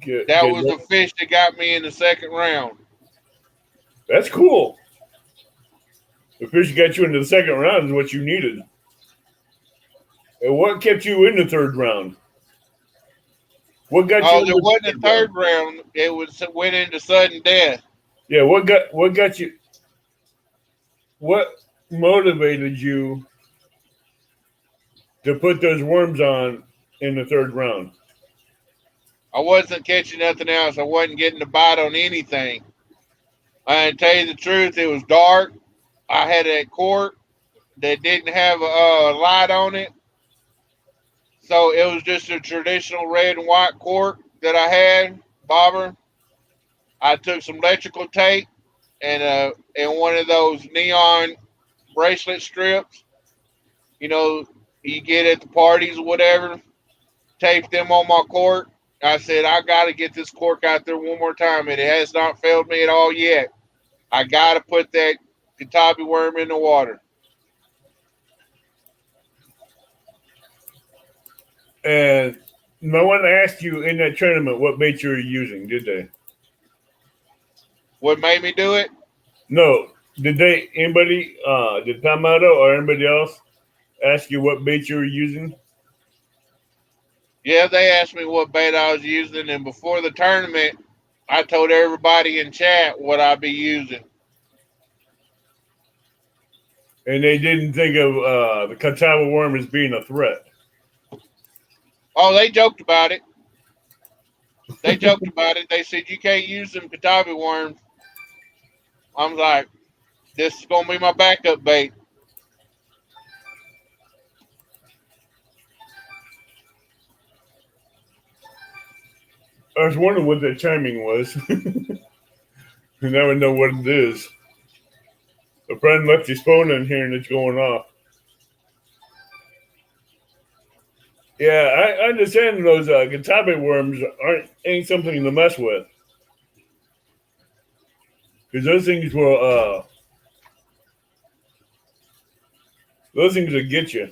That was the fish that got me in the second round. That's cool. The fish got you into the second round is what you needed. And what kept you in the third round? What got you? Oh, there wasn't a third round. It went into sudden death. Yeah, what got you? What motivated you to put those worms on in the third round? I wasn't catching nothing else. I wasn't getting a bite on anything. I tell you the truth, it was dark. I had a cork that didn't have a light on it. So it was just a traditional red and white cork that I had, bobber. I took some electrical tape and one of those neon bracelet strips, you get at the parties or whatever, taped them on my cork. I said, I got to get this cork out there one more time, and it has not failed me at all yet. I got to put that Katabi worm in the water. And no one asked you in that tournament what bait you were using, did they? What made me do it? No. Did anybody, did Tamato or anybody else ask you what bait you were using? Yeah, they asked me what bait I was using, and before the tournament, I told everybody in chat what I'd be using. And they didn't think of the Katabi worm as being a threat. Oh, they joked about it. They joked about it. They said, you can't use them Katabi worms. I'm like, this is going to be my backup bait. I was wondering what that timing was. You never know what it is. A friend left his phone in here and it's going off. Yeah, I understand those Katabi worms ain't something to mess with. Because those things will get you.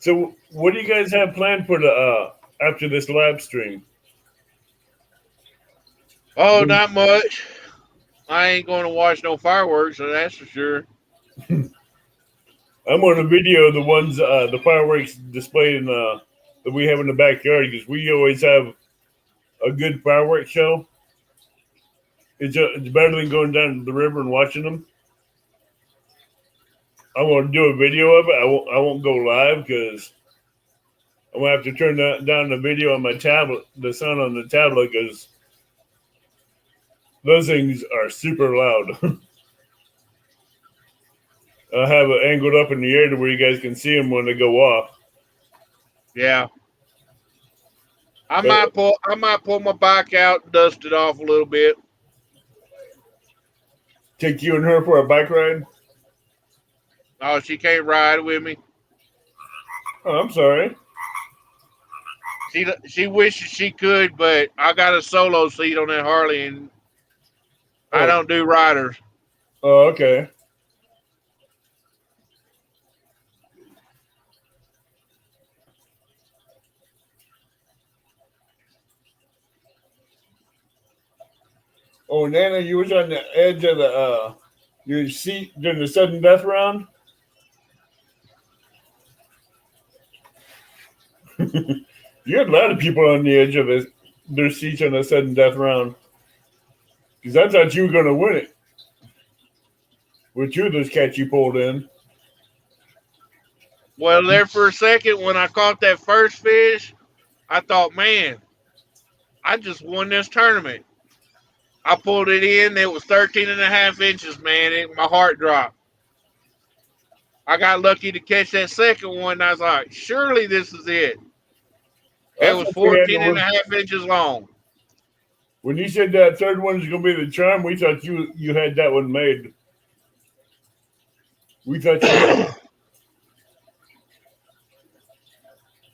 So what do you guys have planned for the after this live stream? Oh, not much. I ain't going to watch no fireworks, so that's for sure. I'm going to video the ones, the fireworks displayed that we have in the backyard because we always have a good fireworks show. It's better than going down to the river and watching them. I'm going to do a video of it. I won't go live because I'm going to have to turn down the video on my tablet, the sound on the tablet, because those things are super loud. I'll have it angled up in the air to where you guys can see them when they go off. Yeah. I might pull my bike out and dust it off a little bit. Take you and her for a bike ride? Oh, she can't ride with me. Oh, I'm sorry. She wishes she could, but I got a solo seat on that Harley, and I don't do riders. Oh, okay. Oh, Nana, you was on the edge of the your seat during the sudden death round? You had a lot of people on the edge of their seats on the sudden death round. Because I thought you were going to win it. With two of those cats you pulled in. Well, there for a second, when I caught that first fish, I thought, man, I just won this tournament. I pulled it in. It was 13 and a half inches, man. My heart dropped. I got lucky to catch that second one. And I was like, surely this is it. It was 14 and a half inches long. When you said that third one is going to be the charm, we thought you had that one made. We thought you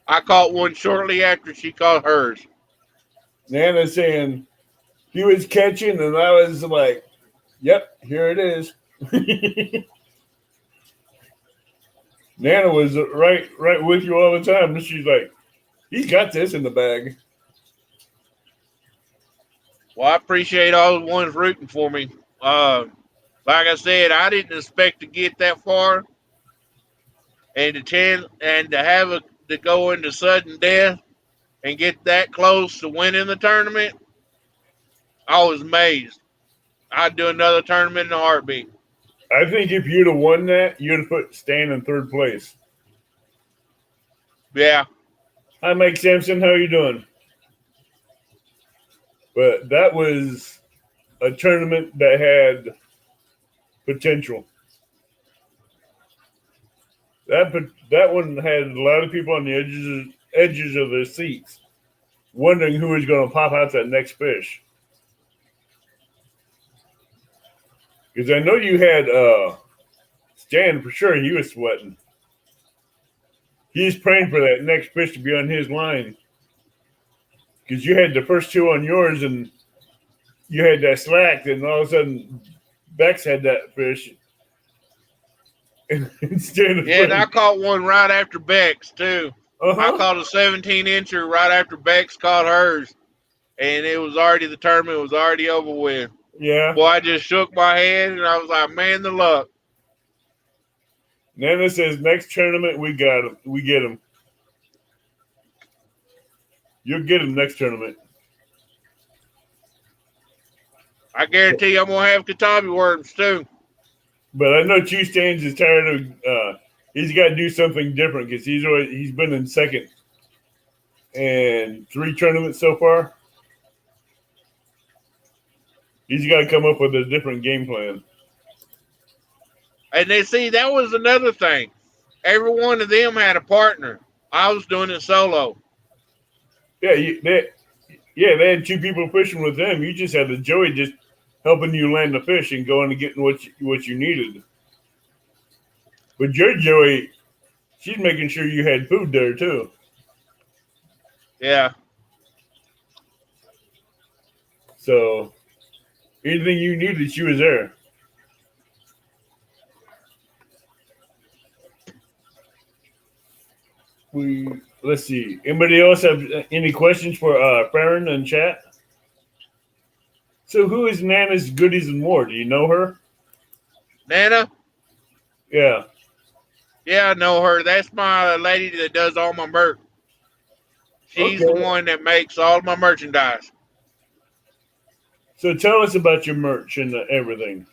I caught one shortly after she caught hers. Nana saying he was catching, and I was like, yep, here it is. Nana was right with you all the time. And she's like, he's got this in the bag. Well, I appreciate all the ones rooting for me. Like I said, I didn't expect to get that far, and to go into sudden death and get that close to winning the tournament. I was amazed. I'd do another tournament in a heartbeat. I think if you'd have won that, you'd have put Stan in third place. Yeah. Hi, Mike Sampson. How are you doing? But that was a tournament that had potential. That one had a lot of people on the edges of their seats, wondering who was going to pop out that next fish. Because I know you had Stan for sure. He was sweating. He's praying for that next fish to be on his line. Because you had the first two on yours, and you had that slack, and all of a sudden Bex had that fish. And I caught one right after Bex too. Uh-huh. I caught a 17-incher right after Bex caught hers, and the tournament was already over with. Yeah. Boy, I just shook my head, and I was like, man, the luck. Nana says, next tournament, we got him. We get him. You'll get him next tournament. I guarantee you I'm going to have Katabi worms, too. But I know Two Stands is tired of he's got to do something different because he's been in second and 3 tournaments so far. He's got to come up with a different game plan. And that was another thing. Every one of them had a partner. I was doing it solo. Yeah, they had 2 people fishing with them. You just had the Joey just helping you land the fish and going and getting what you needed. But your Joey, she's making sure you had food there too. Yeah. So anything you needed, she was there. Let's see. Anybody else have any questions for Farron in chat? So who is Nana's Goodies and More? Do you know her? Nana? Yeah. Yeah, I know her. That's my lady that does all my merch. She's the one that makes all my merchandise. So tell us about your merch and everything.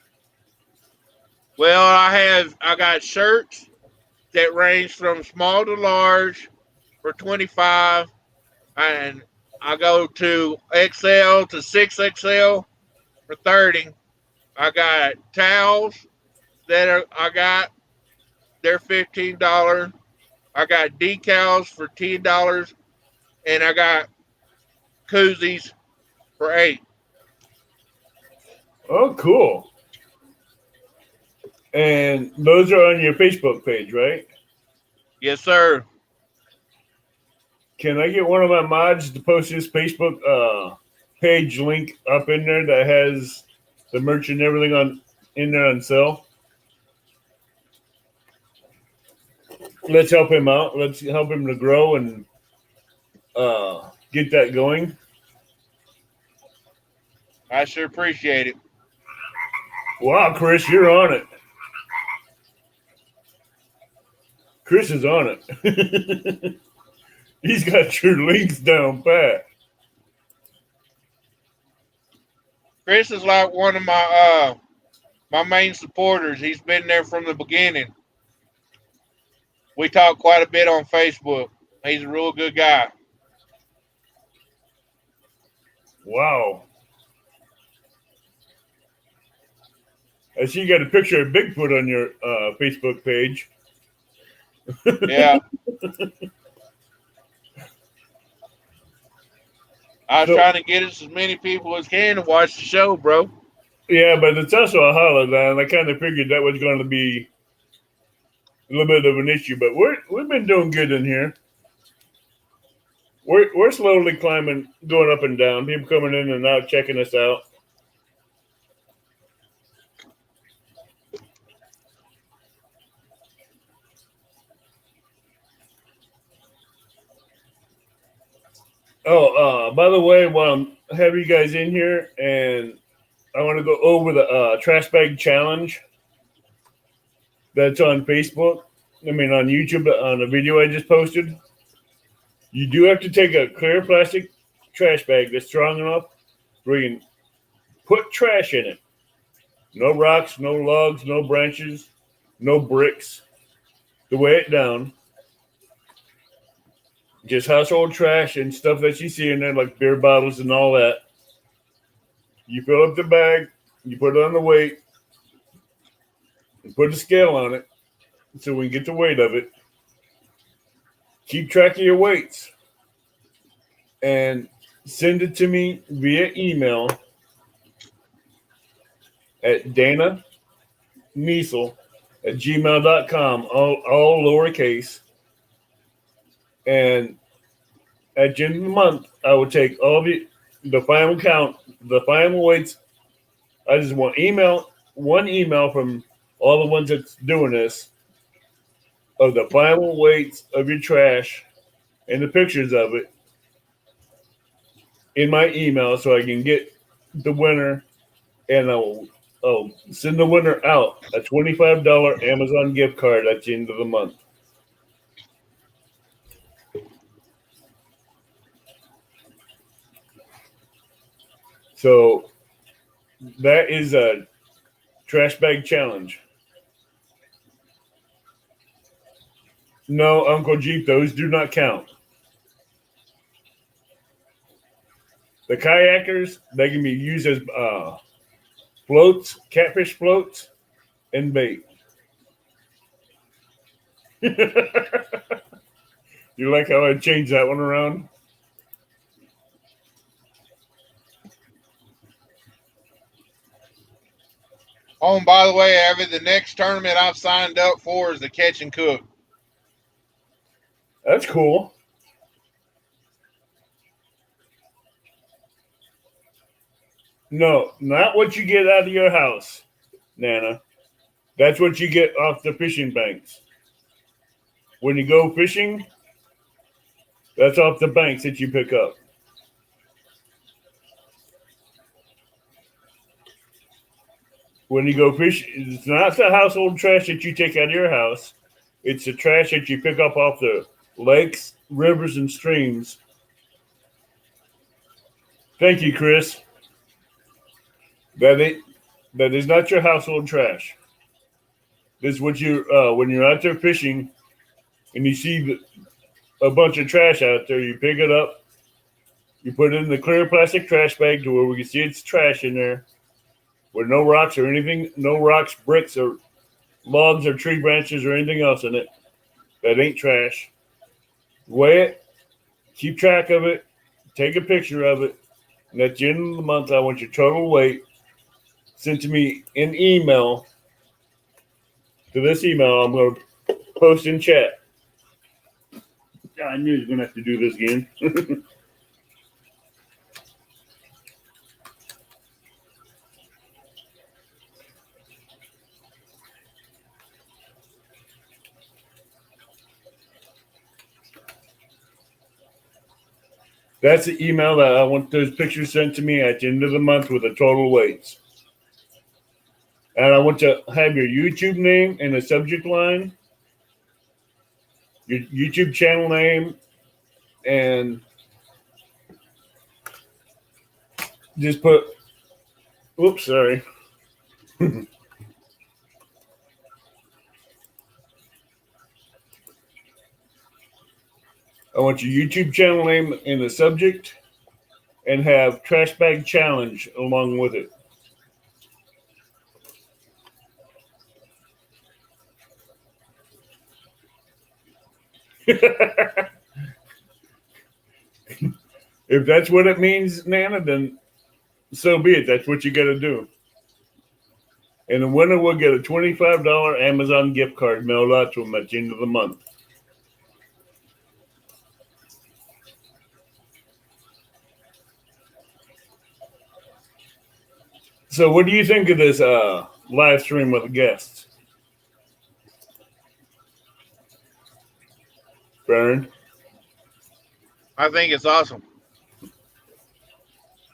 Well, I got shirts that range from small to large for $25, and I go to XL to 6XL for $30. I got towels I got they're $15. I got decals for $10, and I got koozies for $8. Oh, cool. And those are on your Facebook page, right? Yes, sir. Can I get one of my mods to post his Facebook page link up in there that has the merch and everything on in there on sale? Let's help him out. Let's help him to grow and get that going. I sure appreciate it. Wow, Chris, you're on it. Chris is on it. He's got your links down pat. Chris is like one of my my main supporters. He's been there from the beginning. We talk quite a bit on Facebook. He's a real good guy. Wow. I see you got a picture of Bigfoot on your Facebook page. Yeah. I was trying to get us as many people as can to watch the show, bro. Yeah, but it's also a holiday, and I kind of figured that was going to be a little bit of an issue. But we've been doing good in here. We're slowly climbing, going up and down. People coming in and out, checking us out. Oh, by the way, while I have you guys in here, and I want to go over the trash bag challenge that's on Facebook. I mean, on YouTube, on a video I just posted. You do have to take a clear plastic trash bag that's strong enough where you can put trash in it. No rocks, no logs, no branches, no bricks to weigh it down. Just household trash and stuff that you see in there, like beer bottles and all that. You fill up the bag, you put it on the weight, and put a scale on it so we can get the weight of it. Keep track of your weights and send it to me via email at dananiesel@gmail.com, all lowercase. And at the end of the month, I will take all the final count, the final weights. I just want one email from all the ones that's doing this of the final weights of your trash and the pictures of it in my email so I can get the winner, and I'll send the winner out a $25 Amazon gift card at the end of the month. So that is a trash bag challenge. No, Uncle Jeep, those do not count. The kayakers, they can be used as floats, catfish floats, and bait. You like how I changed that one around? Oh, and by the way, Abby, the next tournament I've signed up for is the catch and cook. That's cool. No, not what you get out of your house, Nana. That's what you get off the fishing banks. When you go fishing, that's off the banks that you pick up. When you go fishing, it's not the household trash that you take out of your house. It's the trash that you pick up off the lakes, rivers, and streams. Thank you, Chris. That is not your household trash. This is what you when you're out there fishing and you see a bunch of trash out there, you pick it up, you put it in the clear plastic trash bag to where we can see it's trash in there, with no rocks or anything, no rocks, bricks, or logs or tree branches or anything else in it that ain't trash. Weigh it, keep track of it, take a picture of it, and at the end of the month, I want your total weight sent to me in email. To this email, I'm going to post in chat. I knew he was going to have to do this again. That's the email that I want those pictures sent to me at the end of the month with the total weights. And I want to have your YouTube name in the subject line, your YouTube channel name, and just put, oops, sorry. I want your YouTube channel name in the subject and have trash bag challenge along with it. If that's what it means, Nana, then so be it. That's what you got to do. And the winner will get a $25 Amazon gift card mailed out to them at the end of the month. So what do you think of this live stream with the guests? Baron? I think it's awesome.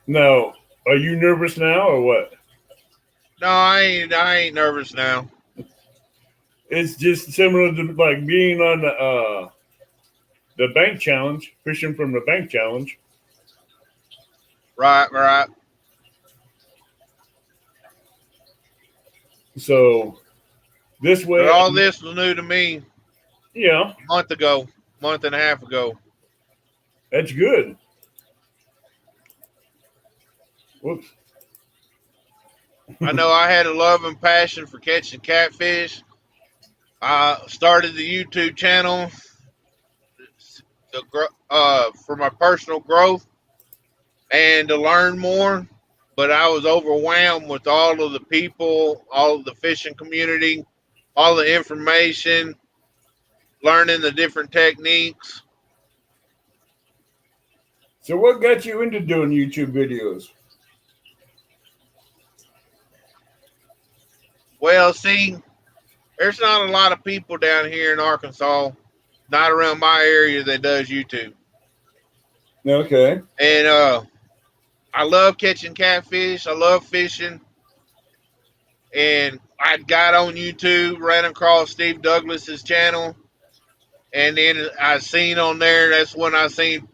Now, are you nervous now or what? No, I ain't nervous now. It's just similar to like being on the bank challenge, fishing from the bank challenge. Right. So this way, But all this was new to me. Yeah, Month and a half ago. That's good. Whoops. I know I had a love and passion for catching catfish. I started the YouTube channel for my personal growth and to learn more, but I was overwhelmed with all of the people, all of the fishing community, all the information, learning the different techniques. So what got you into doing YouTube videos? Well, see, there's not a lot of people down here in Arkansas, not around my area, that does YouTube. Okay. And I love catching catfish. I love fishing. And I got on YouTube, ran across Steve Douglas's channel. And then I seen on there, that's when I seen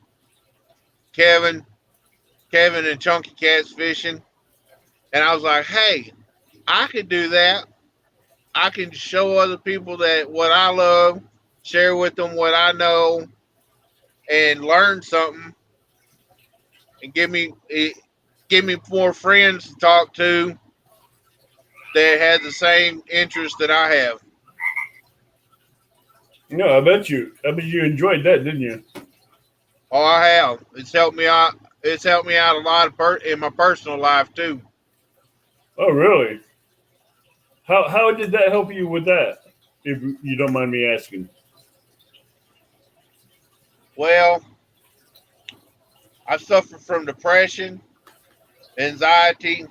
Kevin and Chunky Cats fishing. And I was like, hey, I could do that. I can show other people that what I love, share with them what I know, and learn something, and give me more friends to talk to that had the same interest that I have. No, I bet you enjoyed that, didn't you? Oh, I have. It's helped me out. It's helped me out a lot in my personal life too. Oh, really? How did that help you with that? If you don't mind me asking. Well, I suffer from depression, anxiety,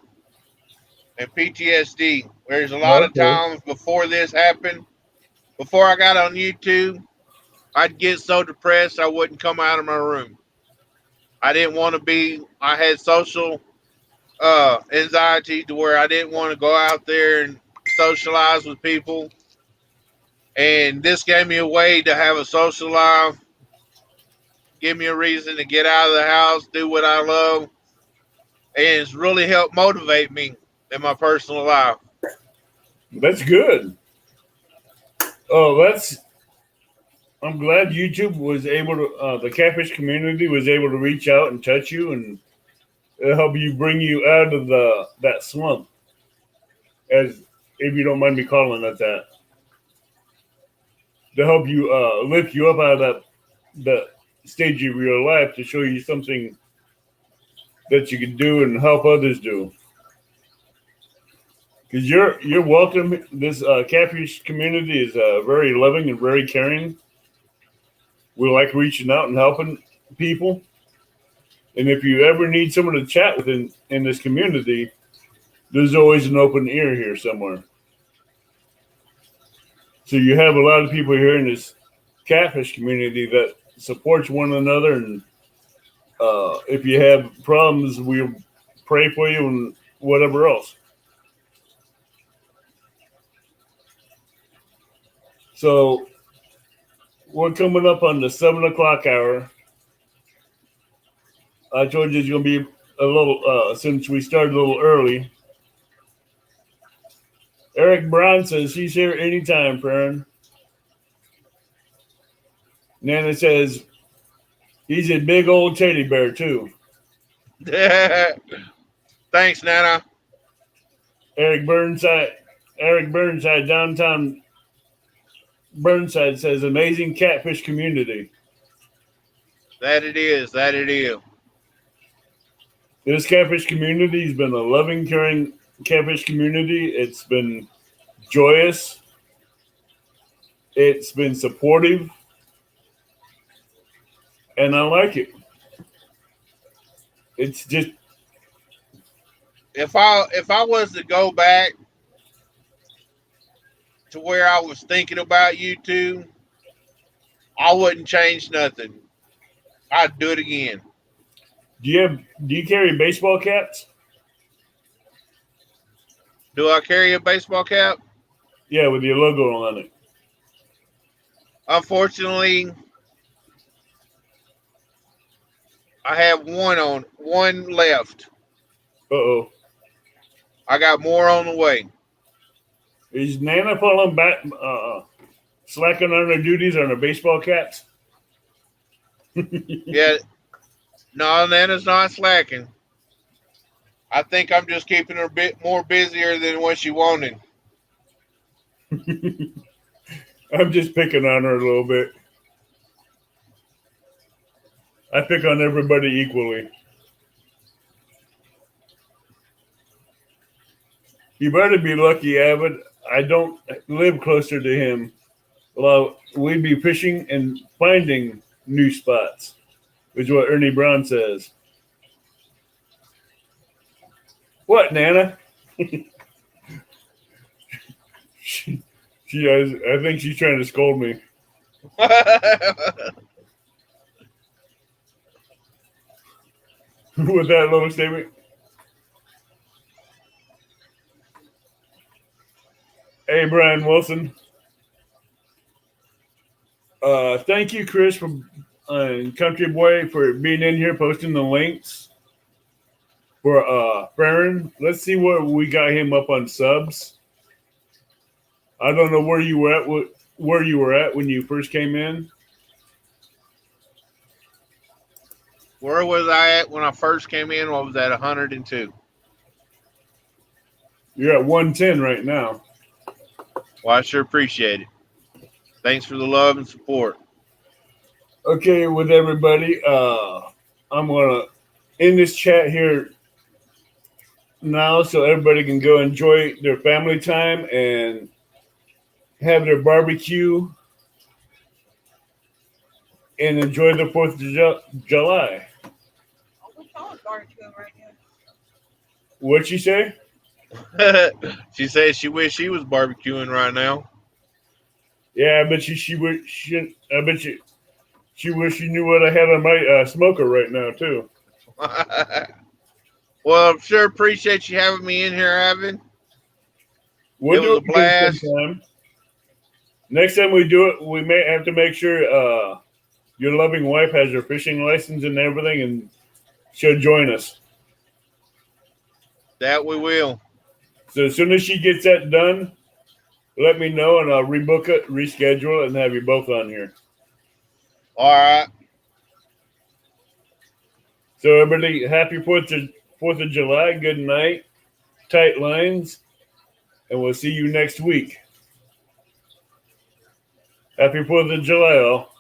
and PTSD. There's a lot of times before this happened, before I got on YouTube, I'd get so depressed I wouldn't come out of my room. I didn't want to be, I had social anxiety to where I didn't want to go out there and socialize with people. And this gave me a way to have a social life, give me a reason to get out of the house, do what I love. And it's really helped motivate me in my personal life. That's good. Oh, I'm glad YouTube was able to, the catfish community was able to reach out and touch you and help you bring you out of that slump, as if you don't mind me calling it that. to help you lift you up out of the stage of your life, to show you something that you can do and help others do. Because you're welcome. This catfish community is very loving and very caring. We like reaching out and helping people. And if you ever need someone to chat with in this community, there's always an open ear here somewhere. So you have a lot of people here in this catfish community that supports one another. And if you have problems, we'll pray for you and whatever else. So we're coming up on the 7:00 hour. I told you it's going to be a little, since we started a little early. Eric Brown says he's here anytime, Farron. Nana says he's a big old teddy bear, too. Thanks, Nana. Eric Burnside, downtown Burnside says amazing catfish community. That it is. This catfish community has been a loving, caring catfish community. It's been joyous. It's been supportive. And I like it. It's just, if I was to go back to where I was thinking about you two, I wouldn't change nothing. I'd do it again. do you carry baseball caps? Do I carry a baseball cap? Yeah, with your logo on it. Unfortunately, I have one left. Uh-oh. I got more on the way. Is Nana pulling back, slacking on her duties on her baseball caps? Yeah. No, Nana's not slacking. I think I'm just keeping her a bit more busier than what she wanted. I'm just picking on her a little bit. I pick on everybody equally. You better be lucky, Avid. I don't live closer to him. Well, we'd be fishing and finding new spots, which is what Ernie Brown says. What, Nana? I think she's trying to scold me. With that little statement. Hey, Brian Wilson. Thank you, Chris, from Country Boy, for being in here, posting the links for Farron. Let's see what we got him up on subs. I don't know where you were at when you first came in. Where was I at when I first came in? What was that, 102? You're at 110 right now. Well, I sure appreciate it. Thanks for the love and support. Okay, with everybody, I'm going to end this chat here now so everybody can go enjoy their family time and have their barbecue and enjoy the 4th of July. We call it barbecuing right now. What'd she say? She says she wished she was barbecuing right now. Yeah, I bet she wish she knew what I had on my smoker right now too. Well, I sure appreciate you having me in here, Evan. We'll It do was a blast. sometime. Next time we do it, we may have to make sure your loving wife has her fishing license and everything, and she'll join us. That we will. So as soon as she gets that done, let me know, and I'll rebook it, reschedule it, and have you both on here. All right. So everybody, happy 4th of July. Good night. Tight lines. And we'll see you next week. Happy 4th of July, all.